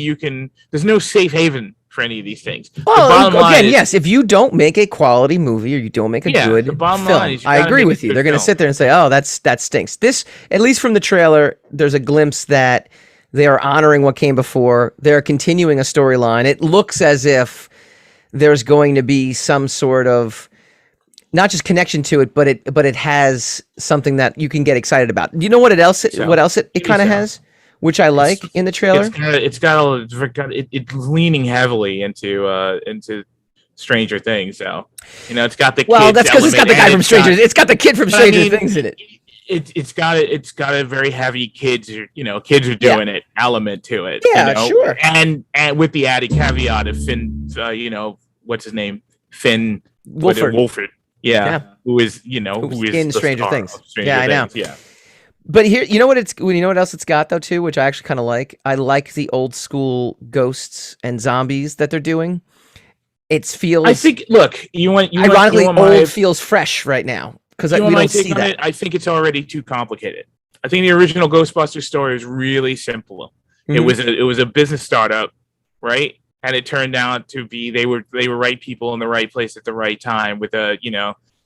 there's no safe haven for any of these things.
Well, again, yes, if you don't make a quality movie or you don't make a good film, I agree with you. They're going to sit there and say, oh, that stinks. This, at least from the trailer, there's a glimpse that they are honoring what came before. They're continuing a storyline. It looks as if there's going to be some sort of, not just connection to it, but it has something that you can get excited about. You know what it kind of has, which I like in the trailer.
It's leaning heavily into Stranger Things. So it's got the
that's because it's got the guy from Stranger. It's got the kid from Stranger Things in it.
It's got a very heavy kids are doing it element to it.
Yeah, sure.
And with the added caveat of Finn, what's his name, Finn Wolford. Yeah, who is
in Stranger Things.
I
know.
Yeah,
but here, you know what else it's got though too, which I actually kind of like. I like the old school ghosts and zombies that they're doing. It feels.
I think. Look,
ironically, old feels fresh right now because we don't see that.
I think it's already too complicated. I think the original Ghostbusters story is really simple. Mm-hmm. It was a business startup, right? And it turned out to be they were right people in the right place at the right time with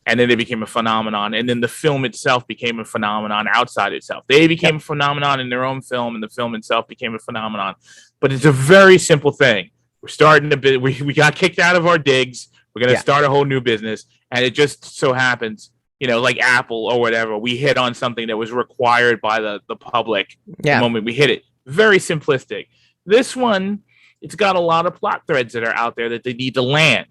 and then they became a phenomenon, and then the film itself became a phenomenon outside itself. They became a phenomenon in their own film, and the film itself became a phenomenon. But it's a very simple thing. We're starting to we got kicked out of our digs. We're going to start a whole new business, and it just so happens, like Apple or whatever, we hit on something that was required by the public the moment we hit it. Very simplistic. This one, it's got a lot of plot threads that are out there that they need to land.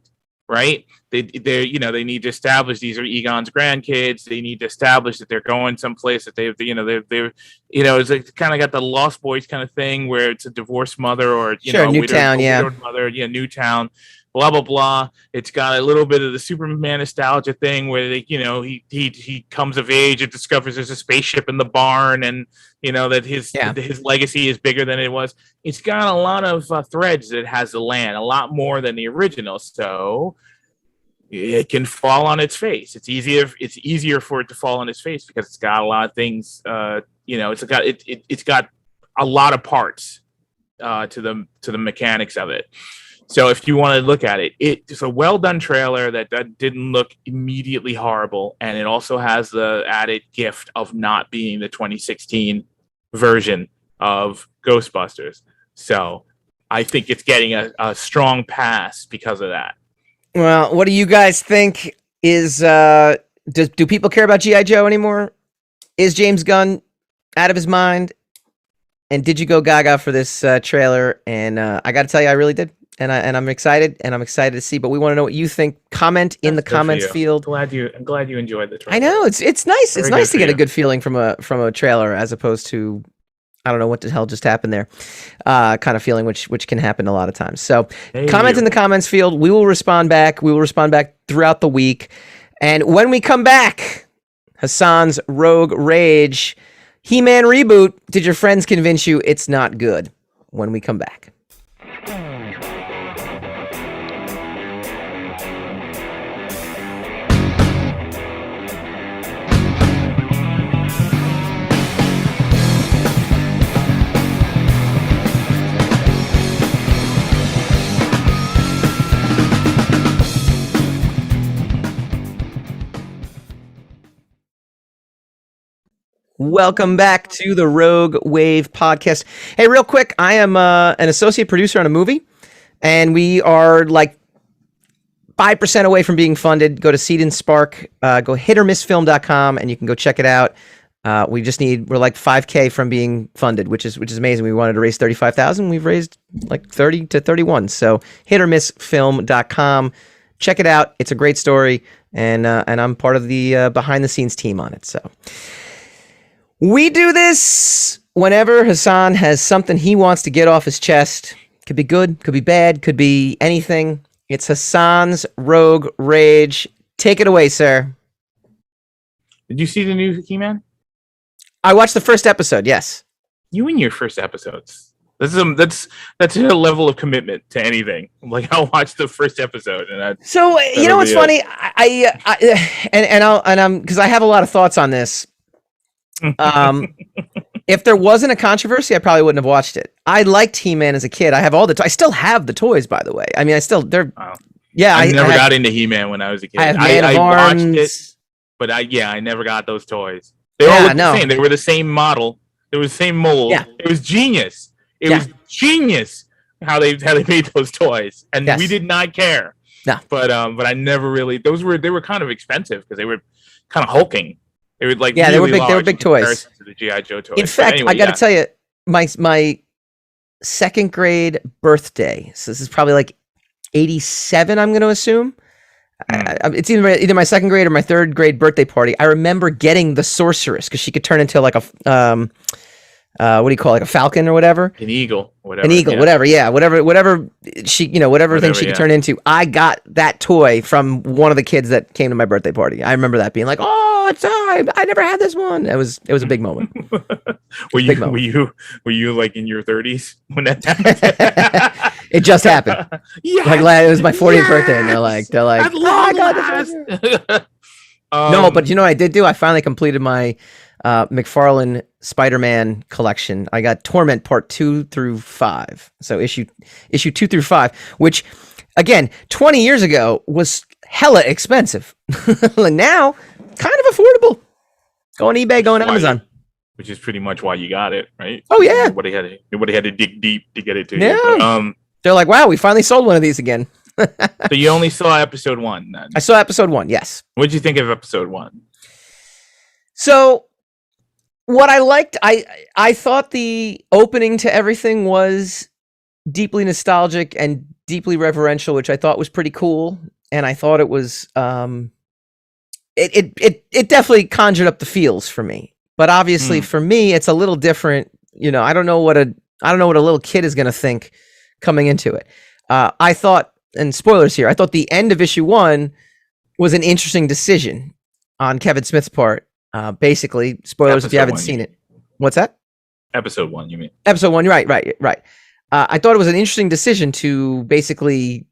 Right? They need to establish these are Egon's grandkids. They need to establish that they're going someplace that they're it's like kind of got the Lost Boys kind of thing where it's a divorced mother or
Newtown,
widowed mother, Newtown, blah blah blah. It's got a little bit of the Superman nostalgia thing where he comes of age and discovers there's a spaceship in the barn and that his legacy is bigger than it was. It's got a lot of threads that it has to land, a lot more than the original. So it can fall on its face. It's easier for it to fall on its face because it's got a lot of things. It's got a lot of parts to the mechanics of it. So if you want to look at it, it's a well done trailer that didn't look immediately horrible, and it also has the added gift of not being the 2016 version of Ghostbusters. So I think it's getting a strong pass because of that.
Well, what do you guys think? Do people care about G.I. Joe anymore? Is James Gunn out of his mind? And did you go gaga for this trailer? And I got to tell you, I really did. And I'm excited, to see. But we want to know what you think. Comment in the comments field.
I'm glad you enjoyed the trailer.
I know it's nice. It's nice to get a good feeling from a trailer as opposed to, I don't know what the hell just happened there, kind of feeling which can happen a lot of times. So comment in the comments field. We will respond back. We will respond back throughout the week. And when we come back, Hassan's Rogue Rage He-Man reboot. Did your friends convince you it's not good? When we come back. Welcome back to the Rogue Wave podcast. Hey, real quick, I am an associate producer on a movie, and we are like 5% away from being funded. Go to Seed and Spark, go hitormissfilm.com, and you can go check it out. We're like 5K from being funded, which is amazing. We wanted to raise 35,000. We've raised like 30 to 31. So hitormissfilm.com. Check it out. It's a great story, and I'm part of the behind the scenes team on it. So. We do this whenever Hassan has something he wants to get off his chest. Could be good, could be bad, could be anything. It's Hassan's Rogue Rage. Take it away, sir.
Did you see the new He-Man?
I watched the first episode, yes.
You and your first episodes. That's a level of commitment to anything. Like, I'll watch the first episode, and
so you know what's funny? I'm because I have a lot of thoughts on this. If there wasn't a controversy, I probably wouldn't have watched it. I liked He-Man as a kid. I have all the I still have the toys, by the way. I mean, I never
got into He-Man when I was a kid.
I
watched it, but I never got those toys. They all looked the same. They were the same model. They were the same mold. Yeah. It was genius. It was genius how they made those toys, and we did not care.
No,
but I never really. They were kind of expensive because they were kind of hulking. They were like
they were big. They were big toys.
To the G.I. Joe toys.
In fact, anyway, I got to tell you, my second grade birthday. So this is probably like 87. I'm going to assume. It's either my second grade or my third grade birthday party. I remember getting the sorceress because she could turn into like a what do you call it, like a falcon or whatever?
An eagle, whatever.
Whatever she, whatever thing she could turn into. I got that toy from one of the kids that came to my birthday party. I remember that being like, oh, it's I never had this one. It was a big moment.
Were you like in your 30s when that happened?
It just happened. Yeah, like it was my 40th birthday, and they're like, oh, I got this. No, but you know what I did do? I finally completed my McFarlane Spider-Man collection. I got Torment Part 2 through 5. So issue 2 through 5, which again, 20 years ago was hella expensive. Now, kind of affordable. Go on eBay, go on Amazon.
Which is pretty much why you got it, right?
Oh yeah.
Nobody had to dig deep to get it to
Yeah.
you. But,
they're like, wow, we finally sold one of these again.
so you only saw episode 1 then?
I saw episode 1, yes.
What did you think of episode 1?
So what I liked, I thought the opening to everything was deeply nostalgic and deeply reverential, which I thought was pretty cool. And I thought it was it definitely conjured up the feels for me. But obviously for me, it's a little different. I don't know what a little kid is gonna think coming into it. I thought, and spoilers here, I thought the end of issue 1 was an interesting decision on Kevin Smith's part. Basically, spoilers if you haven't seen it. What's that?
Episode 1, you mean?
Episode 1, right. I thought it was an interesting decision to basically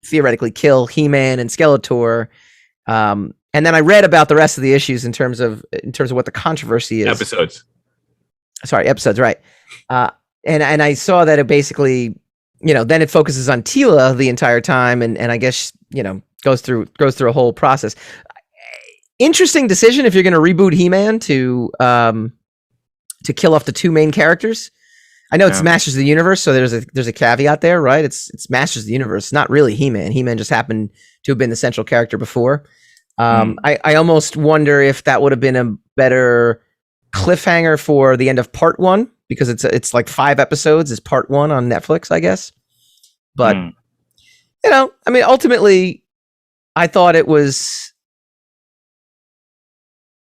theoretically kill He-Man and Skeletor. And then I read about the rest of the issues in terms of what the controversy is.
Episodes,
right. And I saw that it basically, then it focuses on Teela the entire time, and I guess, goes through a whole process. Interesting decision if you're going to reboot He-Man to kill off the 2 main characters. I know it's Masters of the Universe, so there's a caveat there, right? It's Masters of the Universe, not really He-Man. He-Man just happened to have been the central character before. I almost wonder if that would have been a better cliffhanger for the end of part 1, because it's like 5 episodes is part 1 on Netflix, I guess. But ultimately, I thought it was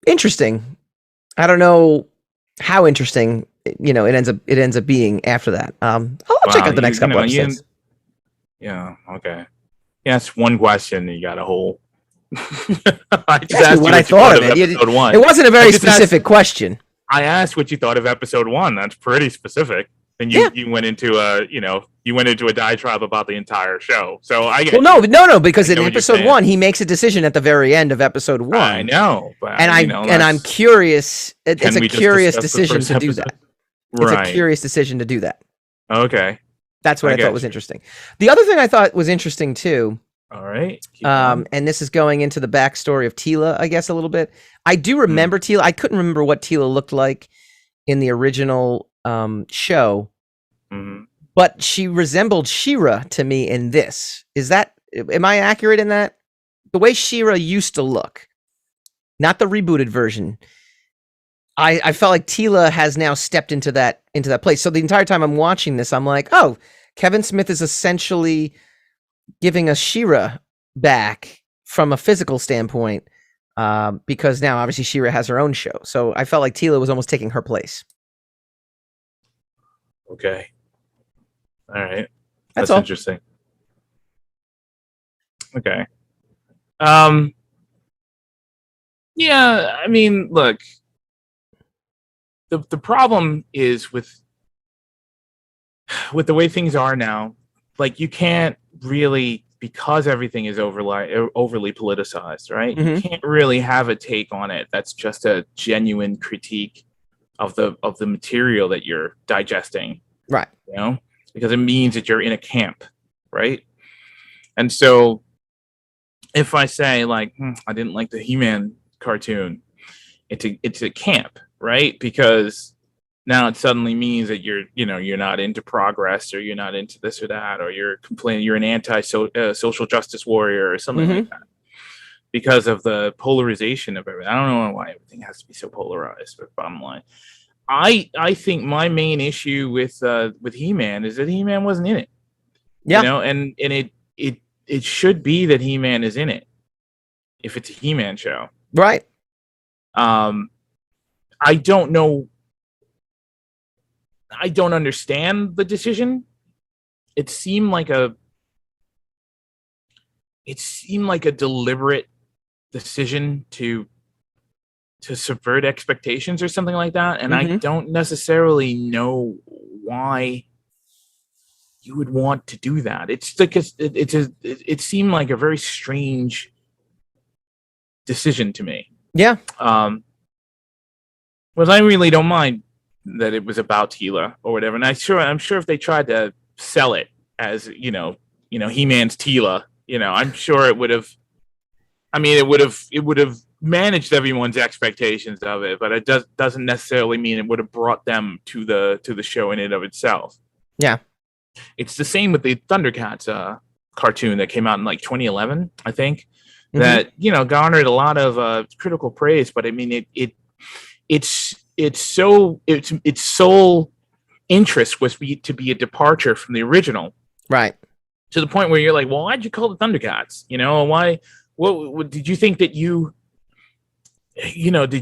interesting. I don't know how interesting it ends up being after that. I'll check out the next couple episodes.
Yeah. Okay. Yeah, that's one question you got a whole.
I just asked what I thought of it. Episode 1. It wasn't a very specific question.
I asked what you thought of episode 1. That's pretty specific. And you went into a diatribe about the entire show. So I get
no, because in episode 1 he makes a decision at the very end of episode 1.
I know, but
I'm curious. It's a curious decision to do that. It's
right.
a curious decision to do that.
Okay,
that's what I thought was interesting. The other thing I thought was interesting too.
All right.
And this is going into the backstory of Teela, I guess, a little bit. I do remember Teela. I couldn't remember what Teela looked like in the original show, but she resembled She-Ra to me in this. Am I accurate in that? The way She-Ra used to look, not the rebooted version. I felt like Teela has now stepped into that place. So the entire time I'm watching this, I'm like, oh, Kevin Smith is essentially giving us She-Ra back from a physical standpoint, because now obviously She-Ra has her own show. So I felt like Teela was almost taking her place.
Okay. All right.
That's
interesting. Okay. Yeah, I mean, look, the problem is with the way things are now, like you can't really, because everything is overly politicized, right? You can't really have a take on it that's just a genuine critique of the material that you're digesting,
right?
Because it means that you're in a camp, right? And so if I say like, I didn't like the He-Man cartoon, it's a camp, right? Because now it suddenly means that you're not into progress, or you're not into this or that, or you're complaining you're an social justice warrior or something like that, because of the polarization of everything. I don't know why everything has to be so polarized, but bottom line, I think my main issue with He-Man is that He-Man wasn't in it.
Yeah.
And it should be that He-Man is in it if it's a He-Man show.
Right.
I don't know. I don't understand the decision. It seemed like a deliberate decision to subvert expectations or something like that. And I don't necessarily know why you would want to do that. It's like it seemed like a very strange decision to me.
Yeah.
Well, I really don't mind that it was about Teela or whatever. And I'm sure if they tried to sell it as, He-Man's Teela, I'm sure it would have. I mean, it would have managed everyone's expectations of it, but it doesn't necessarily mean it would have brought them to the show in and of itself.
Yeah,
it's the same with the Thundercats cartoon that came out in like 2011, I think. That garnered a lot of critical praise, but I mean, its sole interest was to be a departure from the original,
right?
To the point where you're like, well, why'd you call it Thundercats? Why? What did you think that did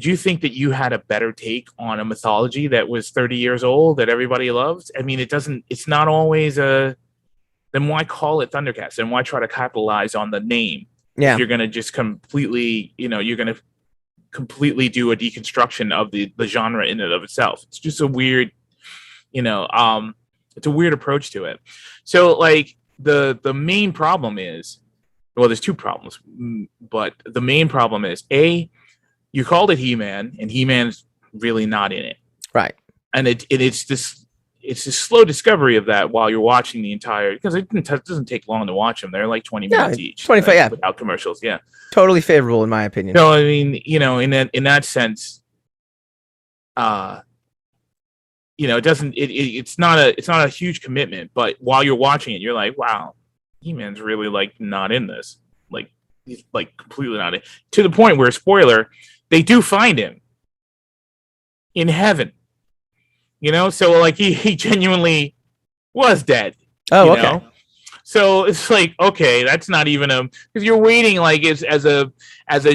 you think that you had a better take on a mythology that was 30 years old that everybody loved? I mean, it's not always then why call it Thundercats? And why try to capitalize on the name?
Yeah.
If you're going to just completely, you're going to completely do a deconstruction of the genre in and of itself. It's just a weird, it's a weird approach to it. So like the main problem is, well, there's two problems, but the main problem is you called it He-Man, and He-Man's really not in it,
right?
And it's this slow discovery of that while you're watching the entire, because it doesn't take long to watch them. They're like 20 minutes each,
25, yeah,
without commercials, yeah.
Totally favorable in my opinion.
No, I mean, in that sense, it's not a huge commitment, but while you're watching it, you're like, wow, He-Man's really like not in this, like he's like completely not in, to the point where, spoiler, they do find him in heaven, so like he genuinely was dead.
Oh, okay.
So it's like, okay, that's not even because you're waiting like as a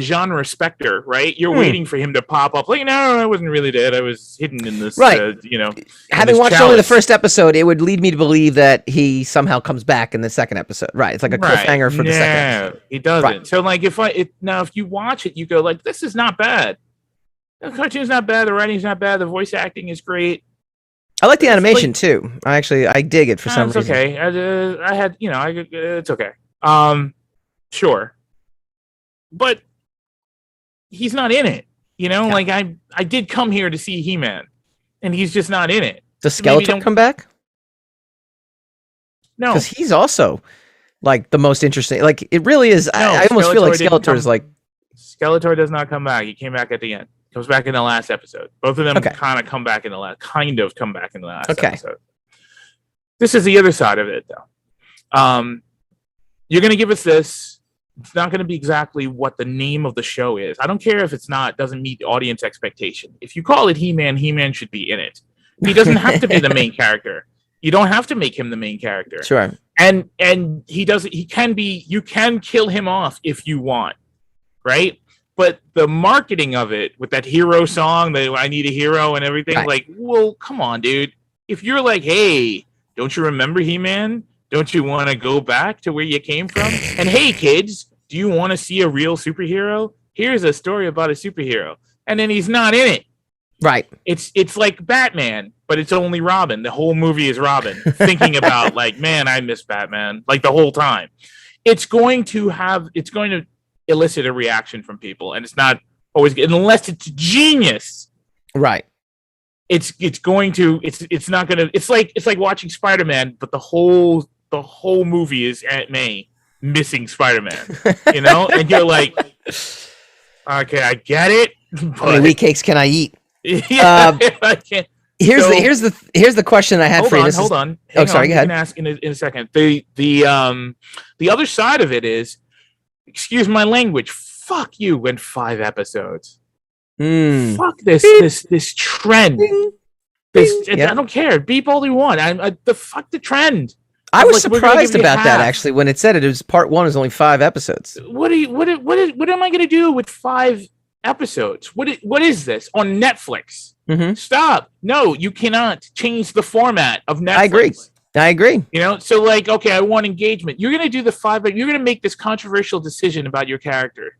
genre specter, right? You're waiting for him to pop up. Like, no, I wasn't really dead. I was hidden in this,
right? Having watched only the first episode, it would lead me to believe that he somehow comes back in the second episode. Right? It's like a cliffhanger for the second episode.
He doesn't. Right. So like, if you watch it, you go like, this is not bad. The cartoon's not bad. The writing's not bad. The voice acting is great.
I like the animation too. I dig it for some reason.
It's okay. It's okay. Sure, but he's not in it. Like I did come here to see He-Man, and he's just not in it.
Does Skeletor come back?
No,
because he's also like the most interesting. Like it really is. No, I almost feel like Skeletor is like.
Skeletor does not come back. He came back at the end. Comes back in the last episode. Both of them kind of come back in the last episode. This is the other side of it, though. You're going to give us this. It's not going to be exactly what the name of the show is. I don't care if doesn't meet the audience expectation. If you call it He-Man, He-Man should be in it. He doesn't have to be the main character. You don't have to make him the main character.
Sure.
And he doesn't. He can be. You can kill him off if you want, right? But the marketing of it with that hero song, that I need a hero and everything, like, well, come on, dude. If you're like, hey, don't you remember He-Man? Don't you want to go back to where you came from? And hey, kids, do you want to see a real superhero? Here's a story about a superhero. And then he's not in it.
Right.
It's like Batman, but it's only Robin. The whole movie is Robin thinking about like, man, I miss Batman, like the whole time. It's going to elicit a reaction from people, and it's not always, unless it's genius,
right?
It's not gonna. It's like watching Spider-Man, but the whole movie is Aunt May missing Spider-Man, and you're like, okay, I get it. But
how many wheat cakes can I eat?
Yeah, I can't.
Here's the question I had for you.
Hold on.
Go ahead.
You can ask in a second. The other side of it is, excuse my language, fuck you in 5 episodes. Fuck this trend. I don't care. Beep all you want. Fuck the trend.
I was surprised about that actually when it said it was part 1 is only 5 episodes.
What am I gonna do with 5 episodes? What is this on Netflix?
Mm-hmm.
Stop. No, you cannot change the format of Netflix.
I agree.
So like, okay, I want engagement. You're going to do the 5, but you're going to make this controversial decision about your character.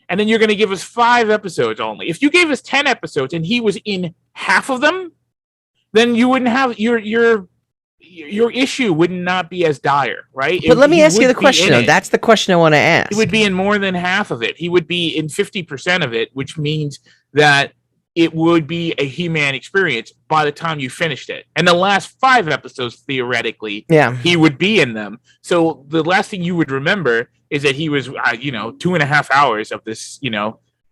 And then you're going to give us 5 episodes only. If you gave us 10 episodes and he was in half of them, then you wouldn't have your issue would not be as dire, right?
But let me ask you the question, though. That's the question I want to ask.
He would be in more than half of it. He would be in 50% of it, which means that it would be a He-Man experience by the time you finished it. And the last 5 episodes, theoretically, he would be in them. So the last thing you would remember is that he was, 2.5 hours of this,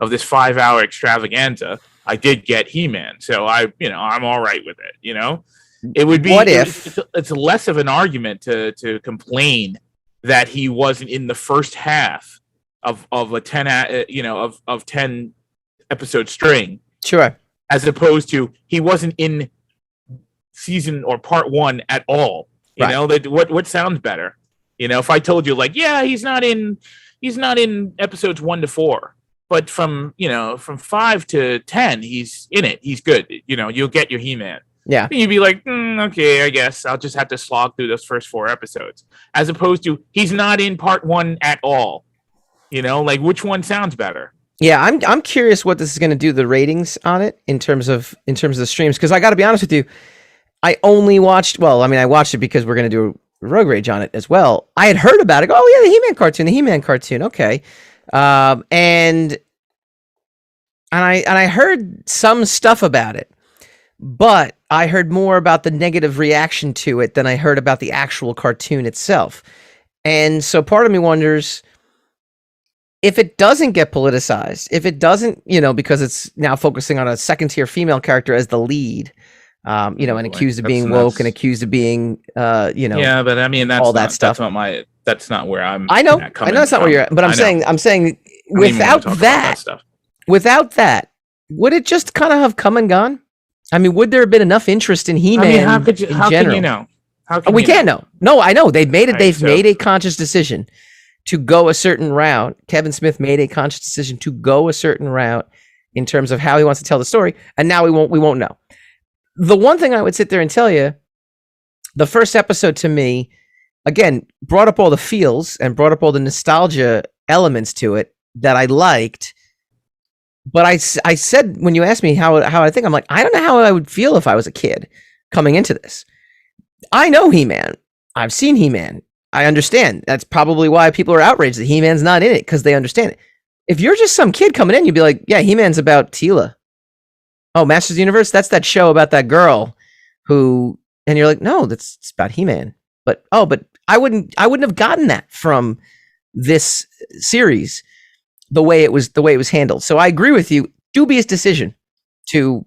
of this 5-hour extravaganza. I did get He-Man, so I'm all right with it. It would be. What if it's less of an argument to complain that he wasn't in the first half of a 10 of 10 episode string.
Sure.
As opposed to he wasn't in season or part 1 at all. You know, that what sounds better? If I told you he's not in episodes 1 to 4, but from 5 to 10 he's in it. He's good. You'll get your He-Man.
Yeah.
And you'd be like, okay, I guess I'll just have to slog through those first 4 episodes. As opposed to he's not in part 1 at all. Which one sounds better?
Yeah, I'm curious what this is going to do to the ratings on it in terms of the streams, because I got to be honest with you, I only watched. Well, I mean, I watched it because we're going to do a Rogue Rage on it as well. I had heard about it. Oh yeah, the He-Man cartoon. Okay, and I heard some stuff about it, but I heard more about the negative reaction to it than I heard about the actual cartoon itself, and so part of me wonders, if it doesn't get politicized, if it doesn't, because it's now focusing on a second-tier female character as the lead, and accused of being woke and accused of being,
Yeah, but I mean, that's
all
that
that stuff.
That's not where I'm.
I know that's not where you're at, but I'm saying without that, would it just kind of have come and gone? I mean, would there have been enough interest in He-Man?
How can you know?
We can't know. No, I know they've made it. They've made a conscious decision to go a certain route. Kevin Smith made a conscious decision to go a certain route in terms of how he wants to tell the story, and now we won't know. The one thing I would sit there and tell you, the first episode to me, again, brought up all the feels and brought up all the nostalgia elements to it that I liked. But I said, when you asked me how I think, I'm like, I don't know how I would feel if I was a kid coming into this. I know He-Man. I've seen He-Man. I understand. That's probably why people are outraged that He-Man's not in it, because they understand it. If you're just some kid coming in, you'd be like, yeah, He-Man's about Teela. Oh, Masters of the Universe? That's that show about that girl who... And you're like, no, it's about He-Man. But I wouldn't have gotten that from this series the way it was handled. So I agree with you. Dubious decision to,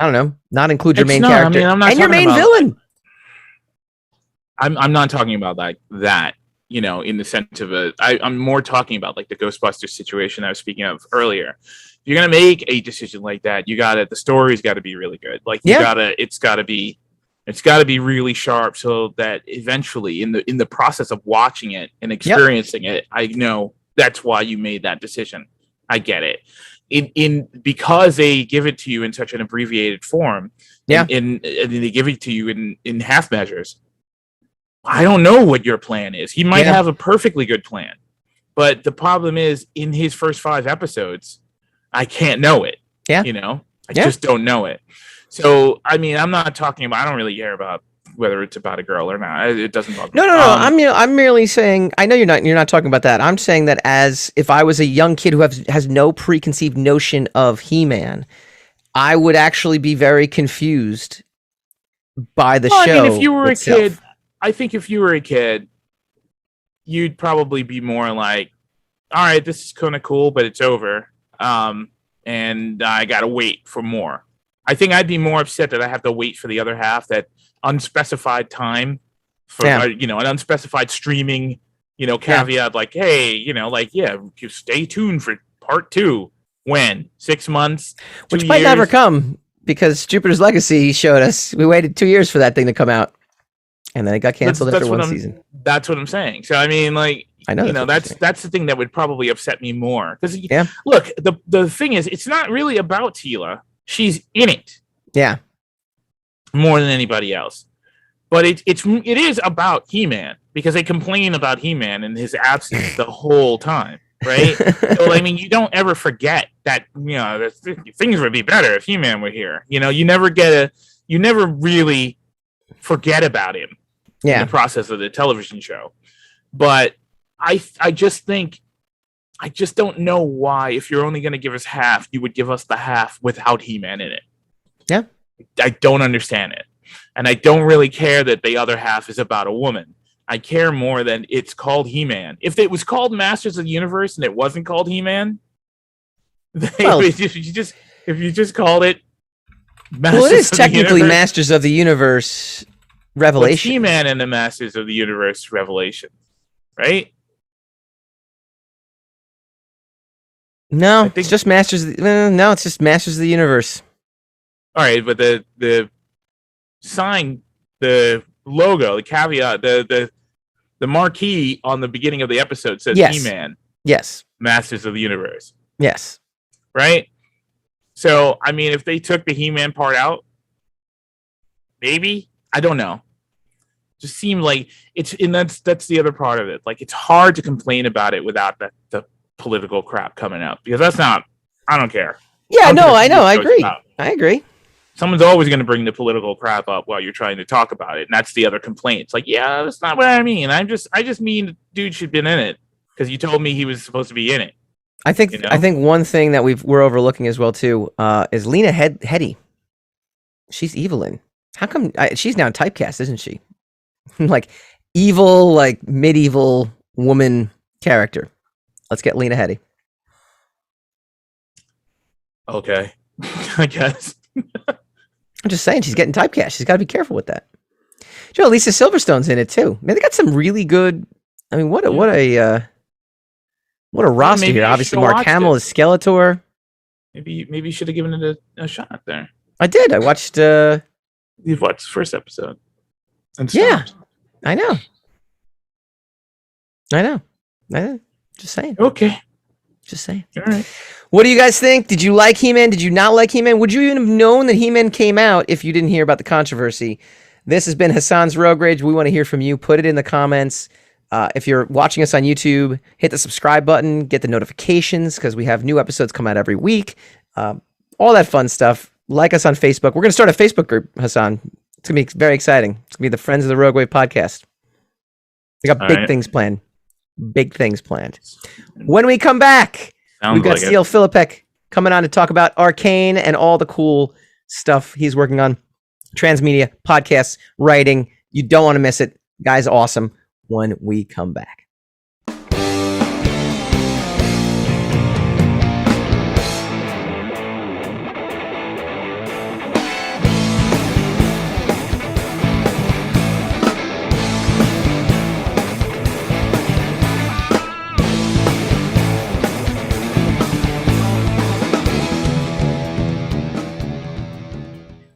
I don't know, not include your main character and your main villain.
I'm not talking about that, in the sense of I'm more talking about the Ghostbusters situation I was speaking of earlier. If you're going to make a decision like that, the story's got to be really good. It's got to be really sharp, so that eventually in the process of watching it and experiencing it, I know that's why you made that decision. I get it. Because they give it to you in such an abbreviated form, and they give it to you in half measures. I don't know what your plan is. He might have a perfectly good plan, but the problem is, in his first 5 episodes, I can't know it. I just don't know it. So, I mean, I'm not talking about. I don't really care about whether it's about a girl or not. It doesn't bother me. No.
I'm merely saying. I know you're not talking about that. I'm saying that as if I was a young kid who has no preconceived notion of He-Man, I would actually be very confused by the show. I mean,
if you were
itself.
A kid. I think if you were a kid, you'd probably be more like, all right, this is kind of cool, but it's over. And I got to wait for more. I think I'd be more upset that I have to wait for the other half, that unspecified time for, an unspecified streaming, caveat, hey, you stay tuned for part 2. When? 6 months?
Which might never come, because Jupiter's Legacy showed us we waited 2 years for that thing to come out. And then it got canceled after one season.
That's what I'm saying. So I mean, I know that's the thing that would probably upset me more. Because look, the thing is, it's not really about Teela. She's in it.
Yeah.
More than anybody else. But it is about He-Man, because they complain about He-Man and his absence the whole time, right? So I mean, you don't ever forget that things would be better if He-Man were here. You never really forget about him. In the process of the television show. But I just think I just don't know why, if you're only going to give us half, you would give us the half without He-Man in it.
Yeah.
I don't understand it. And I don't really care that the other half is about a woman. I care more than it's called He-Man. If it was called Masters of the Universe and it wasn't called He-Man, if you just called it
Masters it is technically Masters of the Universe Revelation.
He-Man and the Masters of the Universe Revelation, right?
No, it's just Masters. No, it's just Masters of the Universe.
All right, but the sign, the logo, the caveat, the marquee on the beginning of the episode says He-Man.
Yes.
Masters of the Universe.
Yes.
Right? So, I mean, if they took the He-Man part out, maybe, I don't know. Just seemed like that's the other part of it. Like, it's hard to complain about it without the political crap coming up, because I don't care.
Yeah, no, I know. I agree.
Someone's always going to bring the political crap up while you're trying to talk about it, and that's the other complaint. It's like, yeah, that's not what I mean. I just mean the dude should have been in it because you told me he was supposed to be in it.
I think one thing that we're overlooking as well too is Lena Headey. She's Evelyn. How come she's now typecast, isn't she? Like evil, like medieval woman character. Let's get Lena Headey.
Okay, I guess.
I'm just saying she's getting typecast. She's got to be careful with that. Joe, Lisa Silverstone's in it too. Man, they got some really good. I mean, what a roster here. Obviously, Mark Hamill is Skeletor.
Maybe you should have given it a shot there.
I did. I watched.
You've watched the first episode.
Yeah, I know. Just saying.
Okay.
Just saying.
All right.
What do you guys think? Did you like He-Man? Did you not like He-Man? Would you even have known that He-Man came out if you didn't hear about the controversy? This has been Hassan's Rogue Rage. We want to hear from you. Put it in the comments. If you're watching us on YouTube, hit the subscribe button, get the notifications because we have new episodes come out every week. All that fun stuff. Like us on Facebook. We're going to start a Facebook group, Hassan. It's going to be very exciting. It's going to be the Friends of the Rogue Wave podcast. We got big things planned. Big things planned. When we come back, we've got Steele Filipek coming on to talk about Arcane and all the cool stuff he's working on. Transmedia, podcasts, writing. You don't want to miss it. Guy's awesome. When we come back.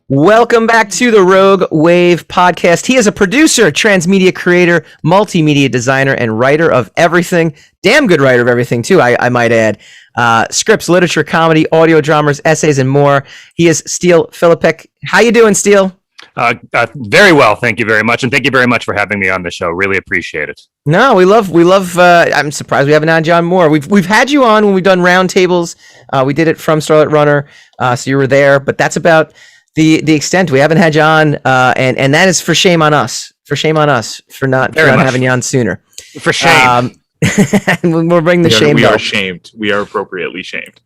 Welcome back to the Rogue Wave podcast. He is a producer, transmedia creator, multimedia designer, and writer of everything. Damn good writer of everything, too, I might add. Scripts, literature, comedy, audio dramas, essays, and more. He is Steele Filipek. How you doing, Steele?
Very well, thank you very much, and thank you very much for having me on the show. Really appreciate it.
No, we love. I'm surprised we haven't had you on more. We've had you on when we've done roundtables. We did it from Starlit Runner, so you were there. But that's about the extent. We haven't had you on, and that is for shame on us. For shame on us for not having you on sooner.
For shame.
We'll bring the shame.
We are shamed. We are appropriately shamed.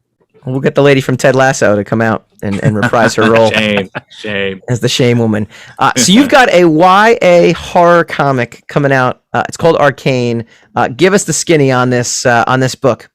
We'll get the lady from Ted Lasso to come out and reprise her role.
Shame.
As the shame woman. So you've got a YA horror comic coming out. It's called Arcane. Give us the skinny on this book.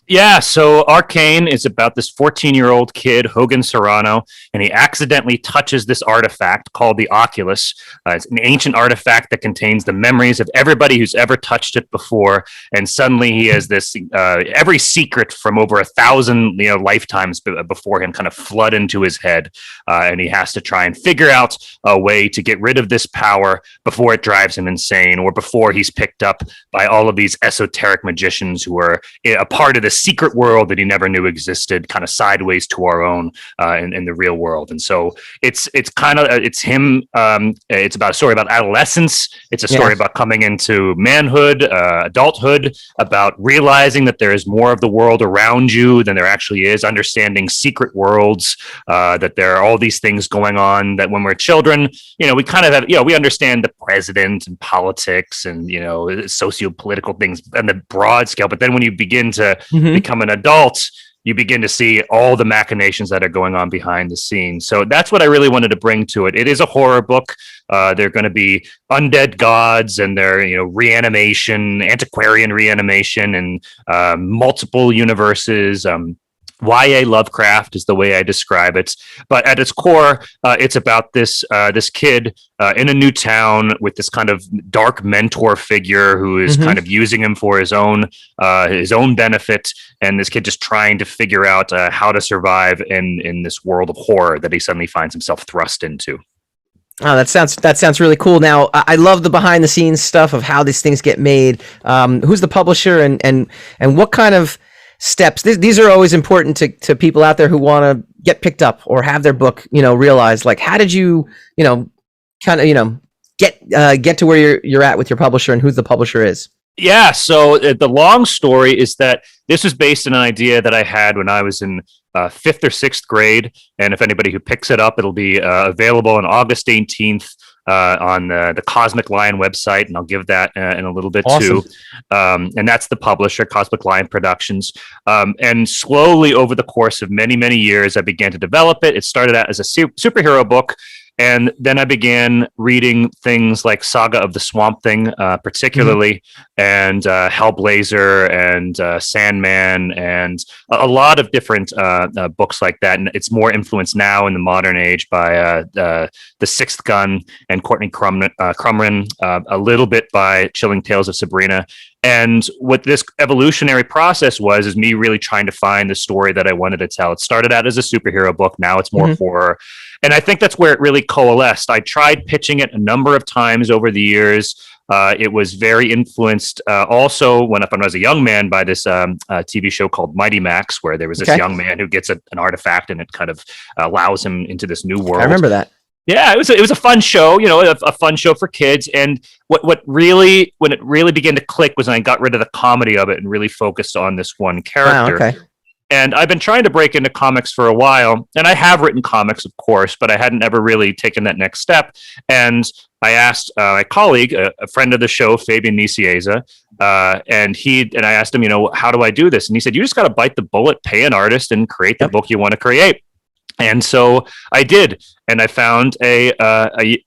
Yeah, so Arcane is about this 14-year-old kid, Hogan Serrano, and he accidentally touches this artifact called the Oculus. It's an ancient artifact that contains the memories of everybody who's ever touched it before, and suddenly he has this every secret from over 1,000 lifetimes before him kind of flood into his head, and he has to try and figure out a way to get rid of this power before it drives him insane, or before he's picked up by all of these esoteric magicians who are a part of this secret world that he never knew existed, kind of sideways to our own in the real world. And so it's him. It's about a story about adolescence. It's a story about coming into manhood, adulthood, about realizing that there is more of the world around you than there actually is, understanding secret worlds, that there are all these things going on that when we're children, we kind of have, we understand the president and politics and, socio-political things on the broad scale. But then when you begin to become an adult, you begin to see all the machinations that are going on behind the scenes. So that's what I really wanted to bring to it. It is a horror book. They're going to be undead gods, and they're reanimation, antiquarian reanimation, and multiple universes. YA Lovecraft is the way I describe it, but at its core, it's about this kid in a new town with this kind of dark mentor figure who is kind of using him for his own benefit, and this kid just trying to figure out how to survive in this world of horror that he suddenly finds himself thrust into.
Oh, that sounds really cool. Now, I love the behind the scenes stuff of how these things get made. Who's the publisher, and what kind of steps? These are always important to people out there who want to get picked up or have their book, realized. Like, how did you, get to where you're at with your publisher, and who the publisher is?
Yeah. So the long story is that this was based on an idea that I had when I was in 5th or 6th grade. And if anybody who picks it up, it'll be available on August 18th. On the Cosmic Lion website, and I'll give that in a little bit too. And that's the publisher, Cosmic Lion Productions. And slowly over the course of many, many years, I began to develop it. It started out as a superhero book, and then I began reading things like Saga of the Swamp Thing, particularly, and Hellblazer and Sandman, and a lot of different books like that. And it's more influenced now in the modern age by the Sixth Gunn and Courtney Crumrin, a little bit by Chilling Tales of Sabrina. And what this evolutionary process was is me really trying to find the story that I wanted to tell. It started out as a superhero book. Now it's more horror. And I think that's where it really coalesced. I tried pitching it a number of times over the years. It was very influenced also when I was a young man by this TV show called Mighty Max, where there was this young man who gets an artifact, and it kind of allows him into this new world.
I remember that.
Yeah, it was a fun show, a fun show for kids. And when it really began to click was when I got rid of the comedy of it and really focused on this one character.
Wow, okay.
And I've been trying to break into comics for a while, and I have written comics, of course, but I hadn't ever really taken that next step. And I asked my colleague, a friend of the show, Fabian Nicieza, and I asked him, how do I do this? And he said, you just got to bite the bullet, pay an artist, and create the book you want to create. And so I did, and I found a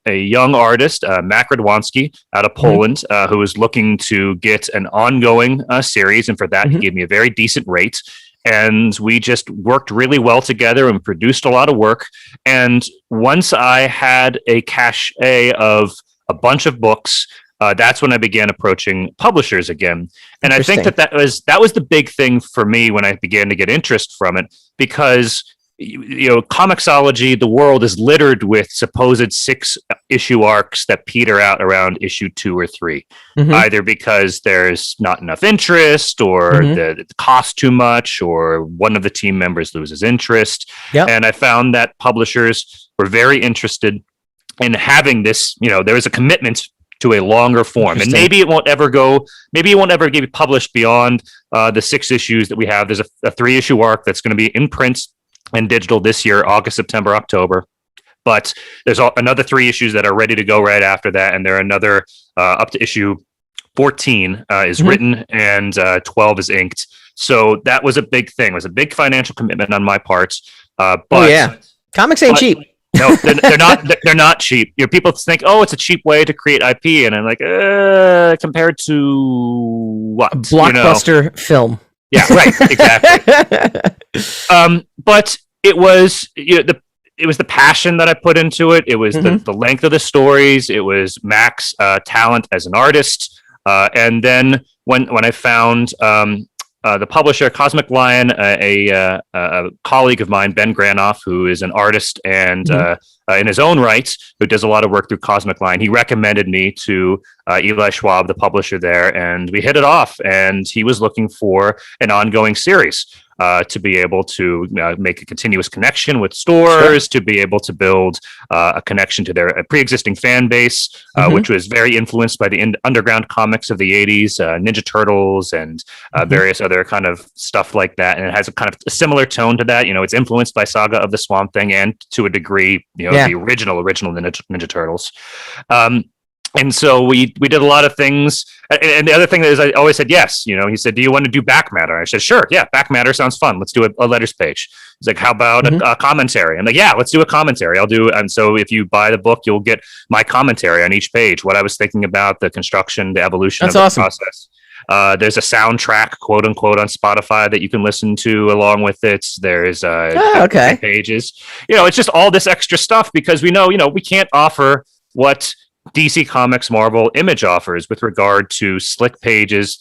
young artist, Mac Radwanski, out of Poland, who was looking to get an ongoing series, and for that he gave me a very decent rate. And we just worked really well together and produced a lot of work. And once I had a cachet of a bunch of books, that's when I began approaching publishers again. And I think that was the big thing for me when I began to get interest from it, because Comixology, the world is littered with supposed 6-issue arcs that peter out around issue 2 or 3, either because there's not enough interest, or the cost too much, or one of the team members loses interest. And I found that publishers were very interested in having this, there is a commitment to a longer form, and maybe it won't ever get published beyond the 6 issues that we have. There's a 3-issue arc that's going to be in print and digital this year, August, September, October. But there's another 3 issues that are ready to go right after that, and there are another up to issue 14 is written, and 12 is inked. So that was a big thing. It was a big financial commitment on my part. But
comics ain't cheap.
No, they're not. They're not cheap. People think, oh, it's a cheap way to create IP, and I'm like, compared to what?
A blockbuster film.
Yeah, right. Exactly. But it was it was the passion that I put into it. It was the length of the stories. It was Mac's talent as an artist. And then when I found the publisher, Cosmic Lion, a colleague of mine, Ben Granoff, who is an artist and in his own right, who does a lot of work through Cosmic Lion, he recommended me to Eli Schwab, the publisher there, and we hit it off. And he was looking for an ongoing series to be able to make a continuous connection with stores, to be able to build a connection to their pre-existing fan base, which was very influenced by the underground comics of the 80s, Ninja Turtles and various other kind of stuff like that. And it has a kind of a similar tone to that. It's influenced by Saga of the Swamp Thing and to a degree, the original Ninja Turtles. And so we did a lot of things. And the other thing is I always said yes. He said, do you want to do back matter? I said, sure. Yeah, back matter sounds fun. Let's do a letters page. He's like, how about a commentary? I'm like, yeah, let's do a commentary. I'll do. And so if you buy the book, you'll get my commentary on each page, what I was thinking about, the construction, the evolution of the process. There's a soundtrack, quote unquote, on Spotify that you can listen to along with it. There's pages. It's just all this extra stuff because we know, we can't offer what DC Comics, Marvel, Image offers with regard to slick pages,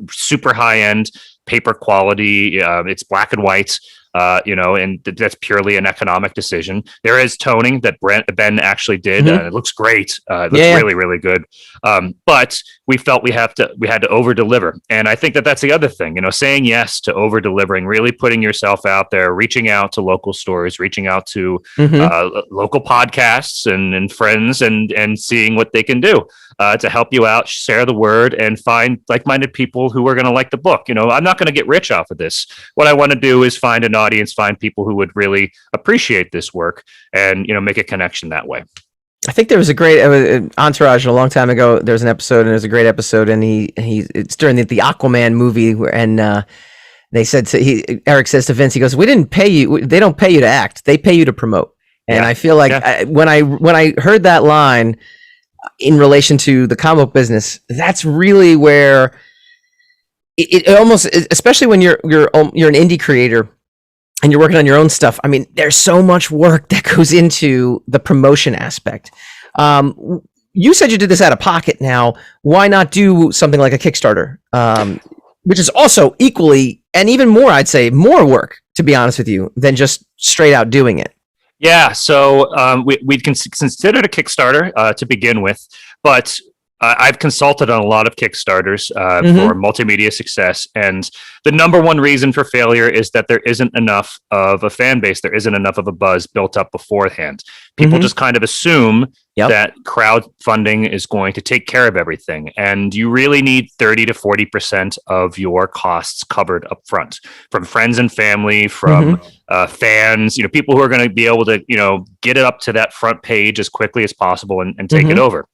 super high end paper quality. It's black and white. And that's purely an economic decision. There is toning that Ben actually did. It looks great. It looks really, really good. But we felt we had to over deliver. And I think that's the other thing, saying yes to over delivering, really putting yourself out there, reaching out to local stores, reaching out to local podcasts and friends and seeing what they can do to help you out, share the word, and find like-minded people who are going to like the book. I'm not going to get rich off of this. What I want to do is find an audience, find people who would really appreciate this work and, make a connection that way.
I think there was a great Entourage a long time ago. There was an episode, and there's a great episode, and it's during the Aquaman movie, and they said Eric says to Vince, he goes, "We didn't pay you. They don't pay you to act. They pay you to promote." And I feel like when I heard that line in relation to the comic book business, that's really where it almost, especially when you're an indie creator and you're working on your own stuff. I mean, there's so much work that goes into the promotion aspect. You said you did this out of pocket. Now, why not do something like a Kickstarter, which is also equally and even more, I'd say, more work, to be honest with you, than just straight out doing it?
Yeah, so we'd considered a Kickstarter to begin with, but I've consulted on a lot of Kickstarters for multimedia success, and the number one reason for failure is that there isn't enough of a fan base, there isn't enough of a buzz built up beforehand. People just kind of assume that crowdfunding is going to take care of everything, and you really need 30 to 40% of your costs covered up front from friends and family, from fans, people who are going to be able to, get it up to that front page as quickly as possible and take it over.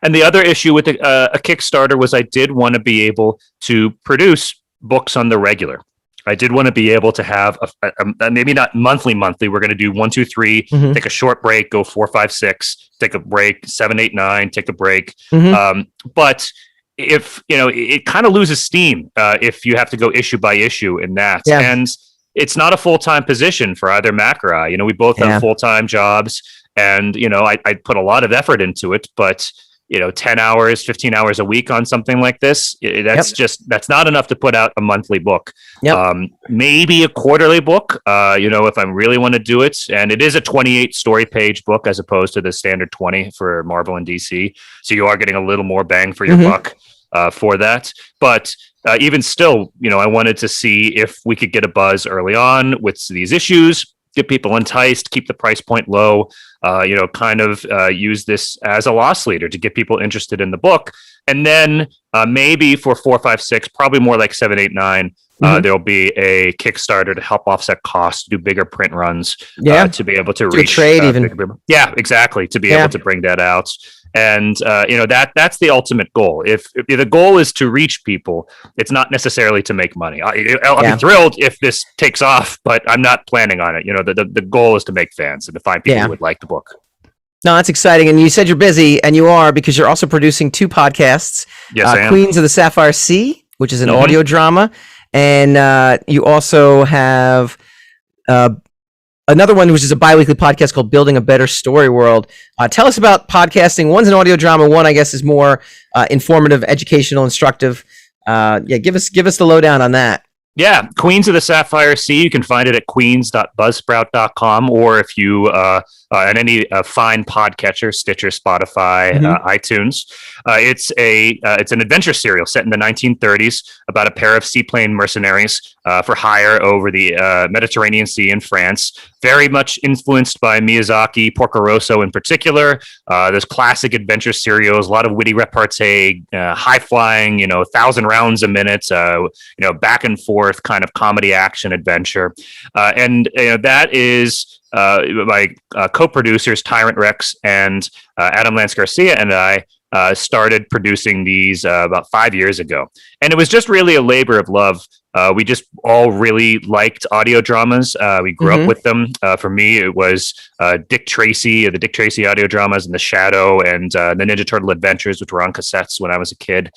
And the other issue with a Kickstarter was I did want to be able to produce books on the regular. I did want to be able to have a maybe not monthly. We're going to do 1, 2, 3, take a short break, go 4, 5, 6, take a break, 7, 8, 9, take a break. But if, it kind of loses steam if you have to go issue by issue in that. And it's not a full-time position for either Mac or I. We both have full-time jobs. And, I put a lot of effort into it, but, 10 hours, 15 hours a week on something like this, that's not enough to put out a monthly book. Maybe a quarterly book, if I really want to do it. And it is a 28 story page book as opposed to the standard 20 for Marvel and DC. So you are getting a little more bang for your buck for that. But even still, I wanted to see if we could get a buzz early on with these issues, get people enticed, keep the price point low, use this as a loss leader to get people interested in the book. And then maybe for 4, 5, 6, probably more like 7, 8, 9, there'll be a Kickstarter to help offset costs, do bigger print runs, to be able to reach
trade even.
Exactly. To be able to bring that out. And, that's the ultimate goal. If the goal is to reach people, it's not necessarily to make money. I'll be thrilled if this takes off, but I'm not planning on it. The goal is to make fans and to find people who would like the book.
No, that's exciting. And you said you're busy, and you are, because you're also producing 2 podcasts.
Yes, I am.
Queens of the Sapphire Sea, which is an audio drama. And you also have another one, which is a bi-weekly podcast called Building a Better Story World. Tell us about podcasting. One's an audio drama. One, I guess, is more informative, educational, instructive. Give us the lowdown on that.
Yeah, Queens of the Sapphire Sea. You can find it at queens.buzzsprout.com, or if you on any fine podcatcher, Stitcher, Spotify, iTunes. It's an adventure serial set in the 1930s about a pair of seaplane mercenaries for hire over the Mediterranean Sea in France. Very much influenced by Miyazaki, Porco Rosso in particular. There's classic adventure serials, a lot of witty repartee, high flying, 1,000 rounds a minute, back and forth kind of comedy action adventure. And that is my co-producers, Tyrant Rex and Adam Lance Garcia and I started producing these about 5 years ago. And it was just really a labor of love. We just all really liked audio dramas. We grew up with them. For me, it was Dick Tracy, the Dick Tracy audio dramas, and The Shadow, and the Ninja Turtle Adventures, which were on cassettes when I was a kid.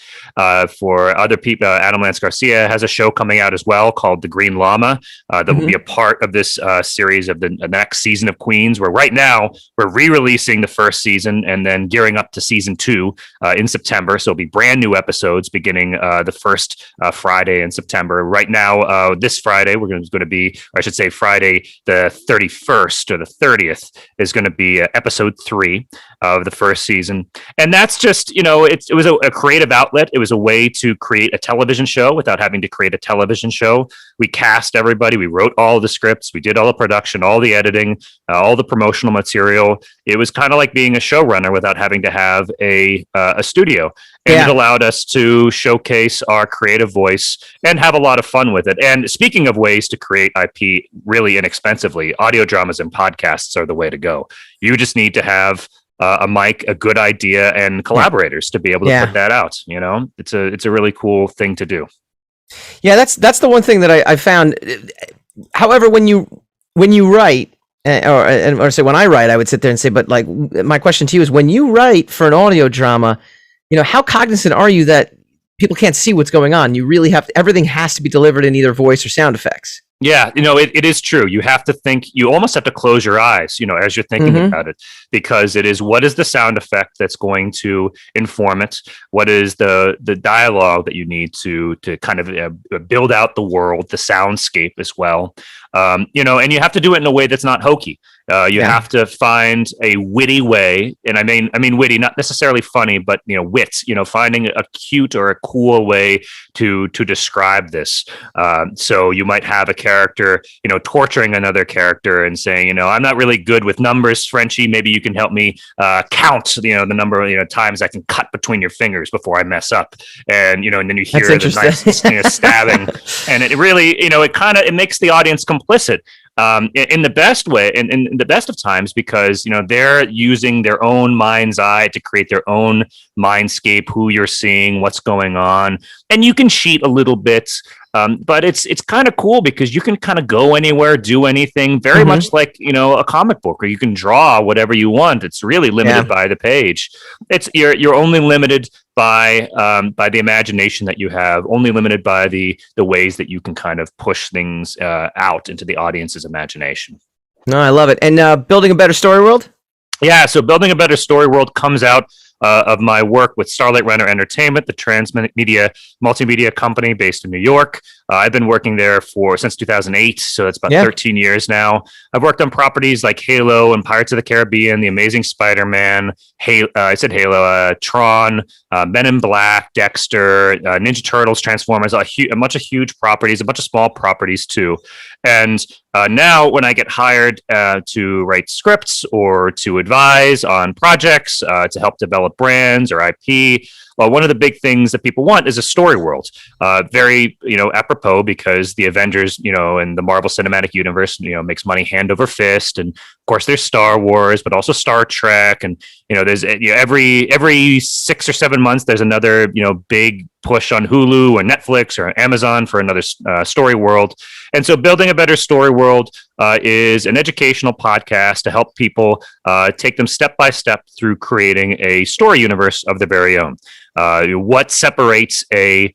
For other people, Adam Lance Garcia has a show coming out as well called The Green Llama that will be a part of this series of the next season of Queens, where right now we're re-releasing the first season and then gearing up to season 2 in September. So it'll be brand new episodes beginning the first Friday in September. Right now, this Friday, we're going to be, or I should say Friday the 31st or the 30th is going to be episode 3 of the first season. And that's just, it was a creative outlet. It was a way to create a television show without having to create a television show. We cast everybody. We wrote all the scripts. We did all the production, all the editing, all the promotional material. It was kind of like being a showrunner without having to have a studio. And it allowed us to showcase our creative voice and have a lot of fun with it. And speaking of ways to create IP really inexpensively, audio dramas and podcasts are the way to go. You just need to have a mic, a good idea, and collaborators to be able to put that out. It's a really cool thing to do.
Yeah, that's the one thing that I found. However, when you write, or say when I write, I would sit there and say, but like my question to you is, when you write for an audio drama, how cognizant are you that people can't see what's going on? You really everything has to be delivered in either voice or sound effects.
Yeah, it is true. You have to think, you almost have to close your eyes, as you're thinking about it, because it is, what is the sound effect that's going to inform it? What is the dialogue that you need to kind of build out the world, the soundscape as well? And you have to do it in a way that's not hokey. You have to find a witty way, and I mean witty, not necessarily funny, but wit. Finding a cute or a cool way to describe this. So you might have a character, torturing another character and saying, I'm not really good with numbers, Frenchie. Maybe you can help me count, the number of times I can cut between your fingers before I mess up. And and then you hear the nice stabbing, and it really, it makes the audience complicit. In the best way, in the best of times, because they're using their own mind's eye to create their own mindscape, who you're seeing, what's going on, and you can cheat a little bit. But it's kind of cool because you can kind of go anywhere, do anything, very much like a comic book, where you can draw whatever you want. It's really limited by the page. You're only limited by the imagination that you have, only limited by the ways that you can kind of push things out into the audience's imagination.
No, I love it. And building a better story world.
Yeah, so Building a Better Story World comes out of my work with Starlight Runner Entertainment, the transmedia multimedia company based in New York. I've been working there since 2008, so that's about 13 years now. I've worked on properties like Halo and Pirates of the Caribbean, The Amazing Spider-Man, Halo, Tron, Men in Black, Dexter, Ninja Turtles, Transformers, a bunch of huge properties, a bunch of small properties too. And now when I get hired to write scripts or to advise on projects, to help develop brands or IP, well, one of the big things that people want is a story world. Very, apropos, because the Avengers, and the Marvel Cinematic Universe, makes money hand over fist. And of course, there's Star Wars, but also Star Trek. And, there's every 6 or 7 months, there's another, big push on Hulu or Netflix or Amazon for another story world. And so Building a Better Story World is an educational podcast to help people take them step by step through creating a story universe of their very own. What separates a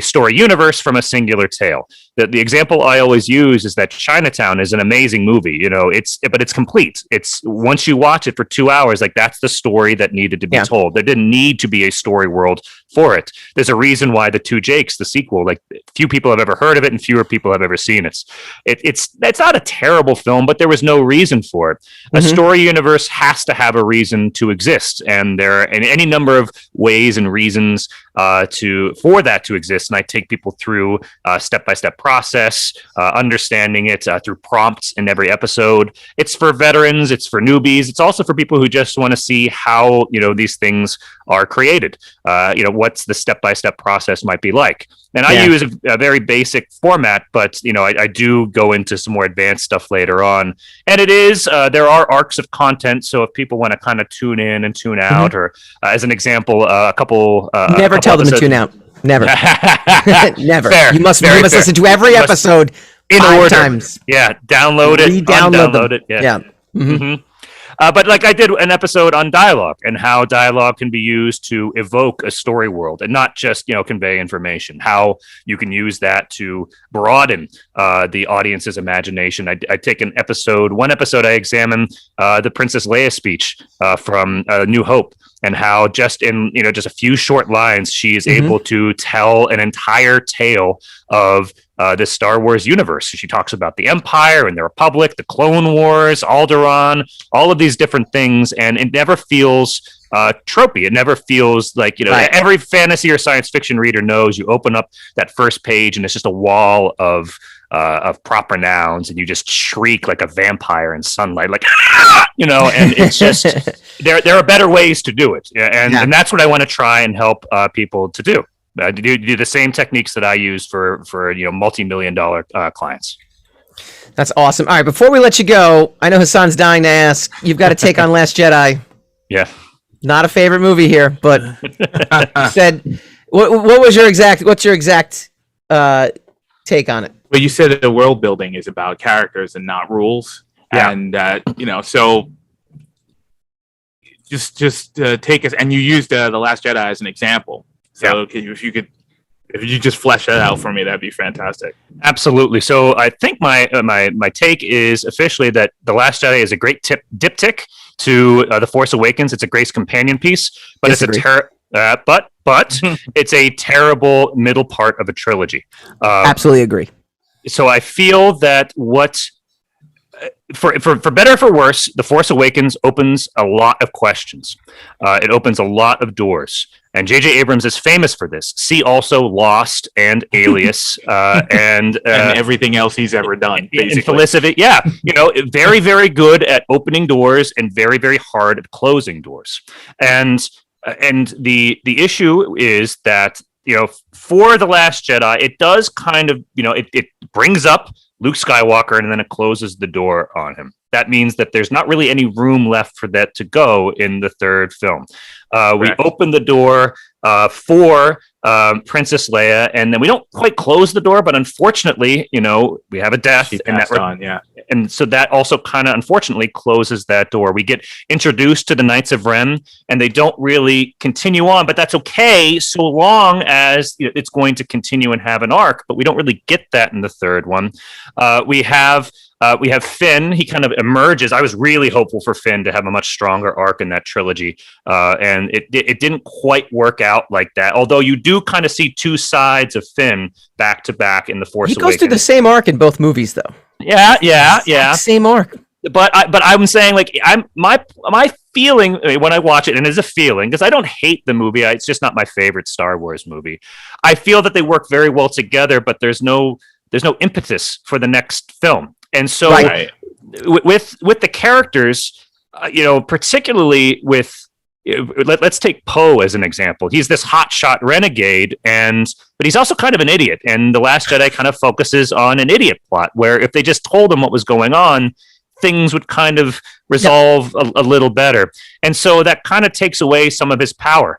story universe from a singular tale? The example I always use is that Chinatown is an amazing movie. But it's complete. It's, once you watch it for 2 hours, like, that's the story that needed to be told. There didn't need to be a story world for it. There's a reason why The Two Jakes, the sequel, like, few people have ever heard of it and fewer people have ever seen it. It's not a terrible film, but there was no reason for it. A story universe has to have a reason to exist, and there are any number of ways and reasons for that to exist. And I take people through step-by-step process, understanding it through prompts in every episode. It's for veterans, it's for newbies, it's also for people who just want to see how these things are created. What's the step-by-step process might be like. And I use a very basic format, but I do go into some more advanced stuff later on. And it is there are arcs of content, so if people want to kind of tune in and tune out, or as an example, a couple
never tell them to tune out. Never. Never.
Fair,
you must listen to every episode
in
5
order.
times.
Yeah, download it,
re-download
it. Yeah.
Yeah. Mm-hmm.
But like I did an episode on dialogue and how dialogue can be used to evoke a story world and not just convey information. How you can use that to broaden the audience's imagination. I take one episode I examine the Princess Leia speech from New Hope, and how just in just a few short lines she is able to tell an entire tale of this Star Wars universe. She talks about the Empire and the Republic, the Clone Wars, Alderaan, all of these different things, and it never feels tropey. It never feels like
Right.
Every fantasy or science fiction reader knows you open up that first page and it's just a wall of proper nouns, and you just shriek like a vampire in sunlight, like and it's just there are better ways to do it, and that's what I want to try and help people to do. Do the same techniques that I use for multi-million-dollar clients.
That's awesome. All right, before we let you go, I know Hassan's dying to ask. You've got to take on Last Jedi.
Yeah,
not a favorite movie here, but you said what's your exact take on it?
Well, you said that the world building is about characters and not rules, and so just take us. And you used the Last Jedi as an example. So if you just flesh that out for me, that'd be fantastic.
Absolutely. So I think my take is officially that The Last Jedi is a great diptych to The Force Awakens. It's a great companion piece, but but it's a terrible middle part of a trilogy.
Absolutely agree.
So I feel that for better or for worse, The Force Awakens opens a lot of questions. It opens a lot of doors. And J.J. Abrams is famous for this. See also Lost and Alias and
everything else he's ever done.
And Felicity, very, very good at opening doors and very, very hard at closing doors. And the issue is that for The Last Jedi, it does kind of it brings up Luke Skywalker and then it closes the door on him. That means that there's not really any room left for that to go in the third film. We open the door for Princess Leia, and then we don't quite close the door, but unfortunately, we have a death, and so that also kind of unfortunately closes that door. We get introduced to the Knights of Ren, and they don't really continue on, but that's okay so long as it's going to continue and have an arc. But we don't really get that in the third one. We have Finn. He kind of emerges. I was really hopeful for Finn to have a much stronger arc in that trilogy, and it didn't quite work out like that. Although you do kind of see two sides of Finn back to back in The Force Awakens.
He goes through the same arc in both movies, though.
Yeah.
Same arc.
But I'm saying, like, my feeling when I watch it, and it's a feeling because I don't hate the movie. It's just not my favorite Star Wars movie. I feel that they work very well together, but there's no impetus for the next film. And so with the characters, particularly with, let's take Poe as an example. He's this hotshot renegade, but he's also kind of an idiot. And The Last Jedi kind of focuses on an idiot plot, where if they just told him what was going on, things would kind of resolve a little better. And so that kind of takes away some of his power.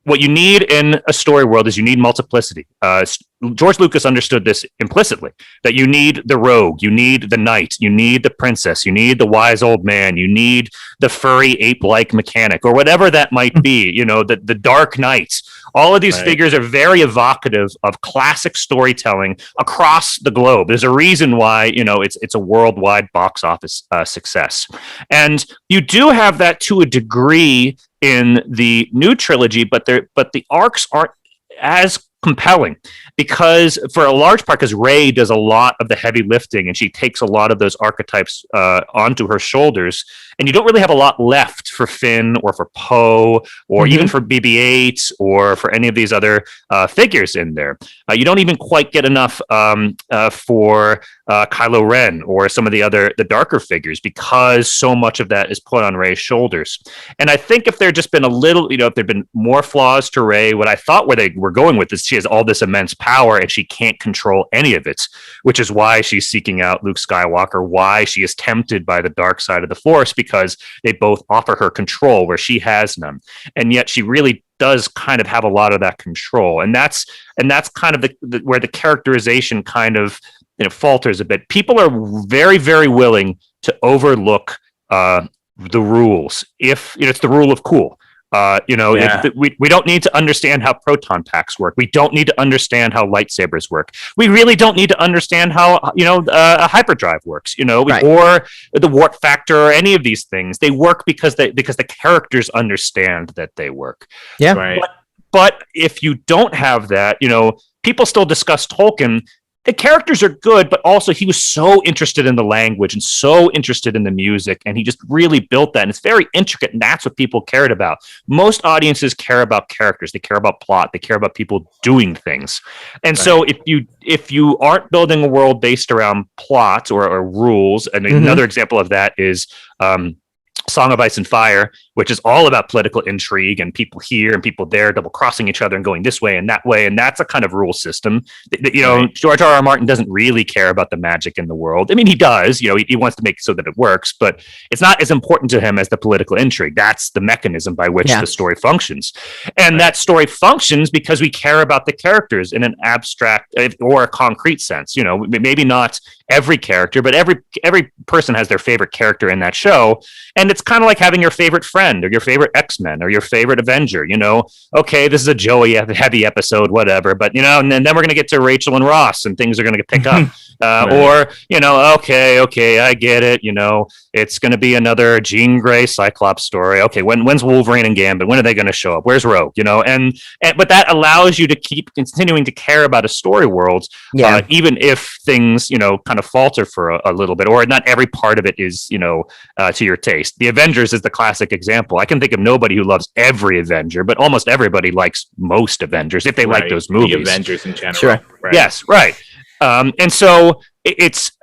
What you need in a story world is you need multiplicity. George Lucas understood this implicitly, that you need the rogue, you need the knight, you need the princess, you need the wise old man, you need the furry ape-like mechanic, or whatever that might be, the dark knight. All of these figures are very evocative of classic storytelling across the globe. There's a reason why, it's a worldwide box office success. And you do have that to a degree in the new trilogy, but the arcs aren't as compelling because for a large part, because Rey does a lot of the heavy lifting and she takes a lot of those archetypes onto her shoulders, and you don't really have a lot left for Finn or for Poe or even for BB-8 or for any of these other figures in there. You don't even quite get enough for Kylo Ren or some of the darker figures because so much of that is put on Rey's shoulders. And I think if there just been a little, if there'd been more flaws to Rey, what I thought where they were going with this, she has all this immense power and she can't control any of it, which is why she's seeking out Luke Skywalker, why she is tempted by the dark side of the Force, because they both offer her control where she has none. And yet she really does kind of have a lot of that control. And that's kind of where the characterization kind of falters a bit. People are very, very willing to overlook the rules if it's the rule of cool. We don't need to understand how proton packs work. We don't need to understand how lightsabers work. We really don't need to understand how a hyperdrive works. Right. Or the warp factor or any of these things. They work because the characters understand that they work.
Yeah.
Right.
But if you don't have that, people still discuss Tolkien. The characters are good, but also he was so interested in the language and so interested in the music, and he just really built that. And it's very intricate, and that's what people cared about. Most audiences care about characters. They care about plot. They care about people doing things. And so if you aren't building a world based around plot or rules, and another example of that is Song of Ice and Fire, which is all about political intrigue and people here and people there double crossing each other and going this way and that way. And that's a kind of rule system that, George R.R. Martin doesn't really care about the magic in the world. I mean, he does, he wants to make it so that it works, but it's not as important to him as the political intrigue. That's the mechanism by which the story functions. And that story functions because we care about the characters in an abstract or a concrete sense. Maybe not every character, but every person has their favorite character in that show. And it's kind of like having your favorite friend or your favorite X-Men or your favorite Avenger, okay, this is a Joey heavy episode, whatever, but, and then we're going to get to Rachel and Ross and things are going to pick up. Or, okay, I get it. It's going to be another Jean Grey Cyclops story. Okay, when's Wolverine and Gambit? When are they going to show up? Where's Rogue? But that allows you to keep continuing to care about a story world, even if things, kind of falter for a little bit, or not every part of it is, to your taste. The Avengers is the classic example. I can think of nobody who loves every Avenger, but almost everybody likes most Avengers if they like those movies.
The Avengers in general.
Sure.
Right.
Yes, right. And so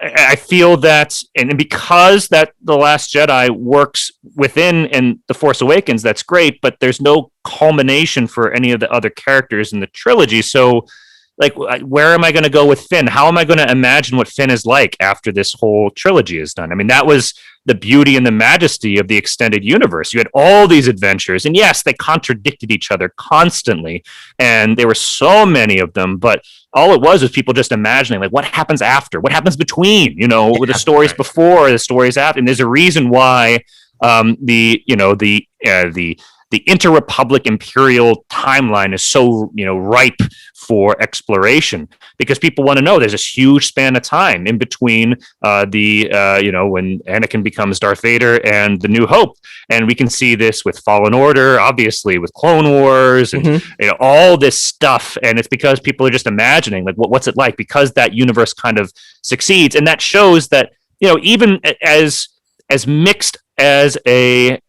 I feel that, and because that The Last Jedi works within and The Force Awakens, that's great, but there's no culmination for any of the other characters in the trilogy. So where am I going to go with Finn? How am I going to imagine what Finn is like after this whole trilogy is done? I mean, that was the beauty and the majesty of the extended universe. You had all these adventures, and yes, they contradicted each other constantly, and there were so many of them, but all it was people just imagining, what happens after? What happens between, with the stories before, the stories after? And there's a reason why the Inter-Republic Imperial timeline is so, ripe for exploration, because people want to know there's this huge span of time in between when Anakin becomes Darth Vader and The New Hope. And we can see this with Fallen Order, obviously with Clone Wars and, all this stuff. And it's because people are just imagining what's it like, because that universe kind of succeeds. And that shows that, even as mixed as a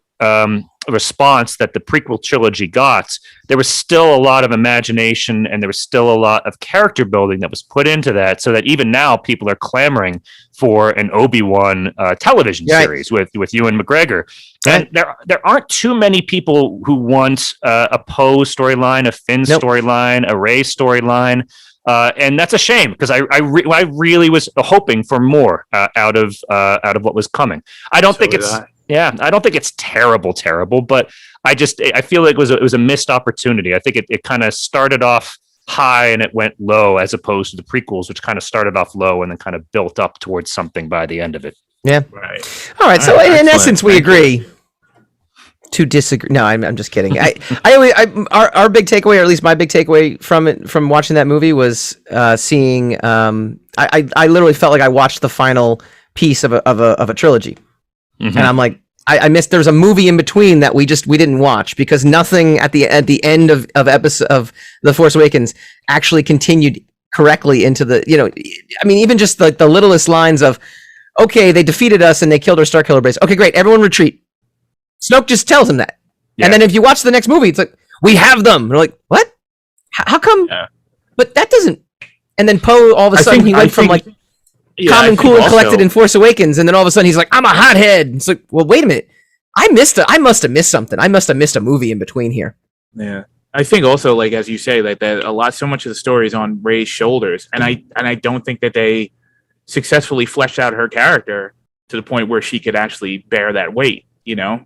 response that the prequel trilogy got, there was still a lot of imagination and there was still a lot of character building that was put into that, so that even now people are clamoring for an Obi-Wan television series with Ewan McGregor. And there aren't too many people who want a Poe storyline, a Finn storyline, a Rey storyline. And that's a shame, because I really was hoping for more out of what was coming. I don't think it's terrible, but I feel like it was a missed opportunity. I think it kind of started off high and it went low, as opposed to the prequels, which kind of started off low and then kind of built up towards something by the end of it.
Yeah.
Right.
All right. So in essence, we agree to disagree. No, I'm just kidding. Our big takeaway, or at least my big takeaway from watching that movie, was seeing. I literally felt like I watched the final piece of a trilogy, and I'm like, I missed. There's a movie in between that we didn't watch because nothing at the end of episode of The Force Awakens actually continued correctly into the, I mean, even just the littlest lines of, okay, they defeated us and they killed our Starkiller base. Okay, great, everyone retreat. Snoke just tells him that, and then if you watch the next movie, it's like, we have them. And we're like, what? How come? Yeah. But that doesn't. And then Poe, all of a sudden, he went from like calm and cool and collected in Force Awakens, and then all of a sudden he's like, I'm a hothead. It's like, well, wait a minute. I must have missed something. I must have missed a movie in between here.
Yeah. I think also, like, as you say, like that so much of the story is on Rey's shoulders. And I don't think that they successfully fleshed out her character to the point where she could actually bear that weight, to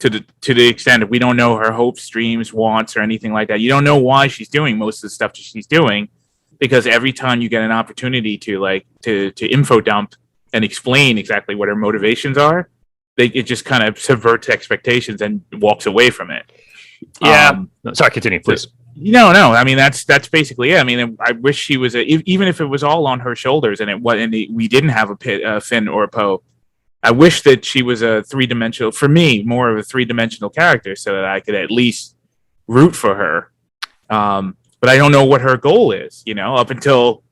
the extent that we don't know her hopes, dreams, wants, or anything like that. You don't know why she's doing most of the stuff that she's doing, because every time you get an opportunity to info dump and explain exactly what her motivations are, it just kind of subverts expectations and walks away from it.
Yeah. Sorry, continue, please.
No. I mean, that's basically it. I mean, I wish she was even if it was all on her shoulders and we didn't have a Finn or a Poe. I wish that she was a three-dimensional, for me, more of a three-dimensional character, so that I could at least root for her. But I don't know what her goal is, up until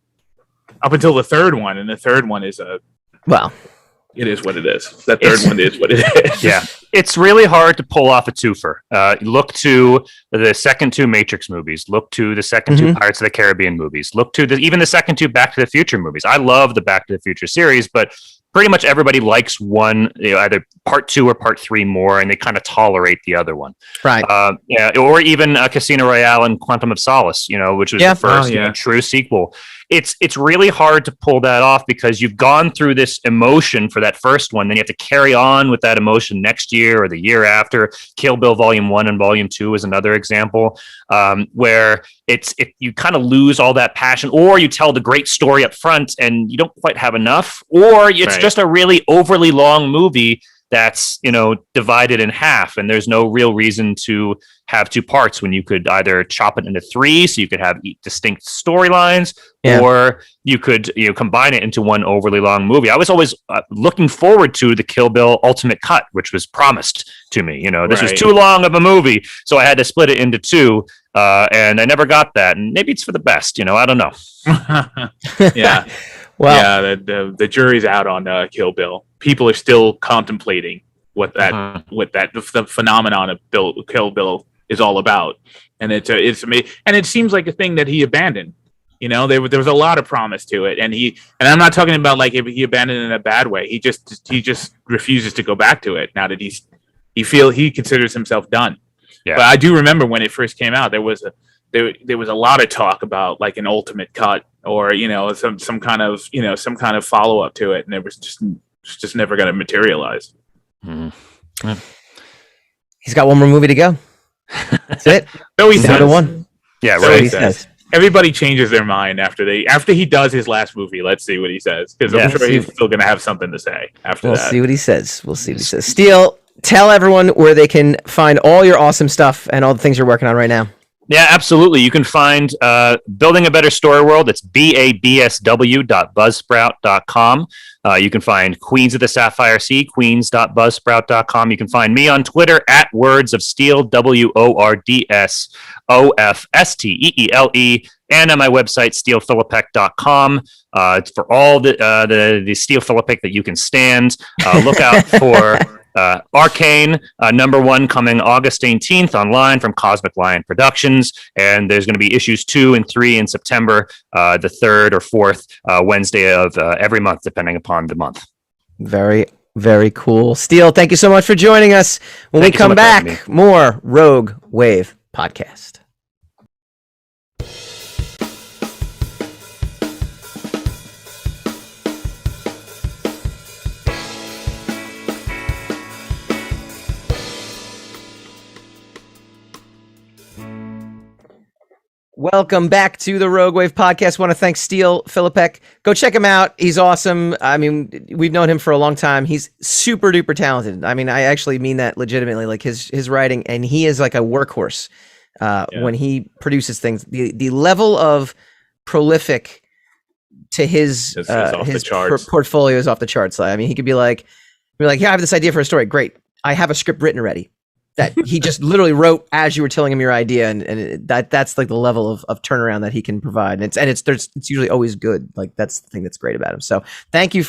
the third one, and the third one is it is what it is. That third one is what it is.
Yeah. It's really hard to pull off a twofer. Look to the second two Matrix movies. Look to the second two Pirates of the Caribbean movies. Look to even the second two Back to the Future movies. I love the Back to the Future series, but pretty much everybody likes one, either part 2 or part 3 more, and they kind of tolerate the other one.
Right.
Or even Casino Royale and Quantum of Solace, which was the first true sequel. It's really hard to pull that off because you've gone through this emotion for that first one, then you have to carry on with that emotion next year or the year after. Kill Bill Volume 1 and Volume 2 is another example, where you kind of lose all that passion, or you tell the great story up front and you don't quite have enough, or it's just a really overly long movie that's divided in half, and there's no real reason to have two parts when you could either chop it into 3 so you could have distinct storylines, or you could combine it into one overly long movie. I was always looking forward to the Kill Bill Ultimate Cut, which was promised to me. This was too long of a movie, so I had to split it into 2, and I never got that, and maybe it's for the best. I don't know.
Yeah. Well, yeah, the jury's out on Kill Bill. People are still contemplating what the phenomenon of Kill Bill is all about, and it's amazing. And it seems like a thing that he abandoned. There was a lot of promise to it, and I'm not talking about like he abandoned it in a bad way. He just refuses to go back to it now that he considers himself done. Yeah. But I do remember when it first came out, there was a lot of talk about like an ultimate cut, or some kind of follow up to it, and it was just never going to materialize.
Mm-hmm.
He's got one more movie to go. That's it.
So he says.
One.
Yeah,
so
right.
He says.
Everybody changes their mind after he does his last movie. Let's see what he says, because I'm sure he's still going to have something to say after that.
We'll see what he says. Steele, tell everyone where they can find all your awesome stuff and all the things you're working on right now.
Yeah, absolutely. You can find Building a Better Story World. It's babsw.buzzsprout.com. You can find Queens of the Sapphire Sea, queens.buzzsprout.com. You can find me on Twitter at Words of Steele, WORDSOFSTEELE, and on my website, steelefilipek.com. It's for all the Steele Filipek that you can stand. Look out for Arcane, #1 coming August 18th online from Cosmic Lion Productions, and there's going to be issues 2 and 3 in September, the 3rd or 4th Wednesday of every month, depending upon the month.
Very, very cool. Steele, thank you so much for joining us. When we come back, more Rogue Wave podcast. Welcome back to the Rogue Wave podcast. Want to thank Steele Filipek. Go check him out. He's awesome. I mean, we've known him for a long time. He's super duper talented. I mean, I actually mean that legitimately. Like his writing, and he is like a workhorse when he produces things. The level of prolific to his portfolio is off the charts. I mean, he could be like, We're like, yeah, I have this idea for a story. Great. I have a script written already that he just literally wrote as you were telling him your idea. And that's like the level of turnaround that he can provide. And it's usually always good. Like that's the thing that's great about him. So thank him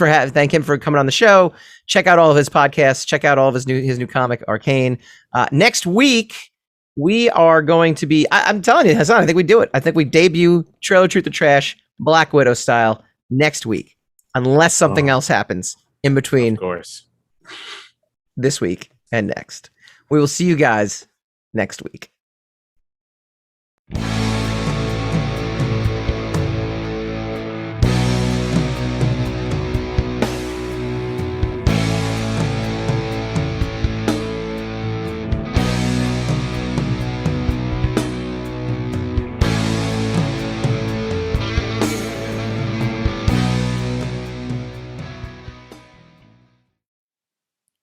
for coming on the show. Check out all of his podcasts. Check out all of his new comic, Arcane. Next week, we are going to be, I'm telling you, Hassan, I think we do it. I think we debut Trailer Truth or Trash, Black Widow style next week, unless something else happens in between.
Of course.
This week and next. We will see you guys next week.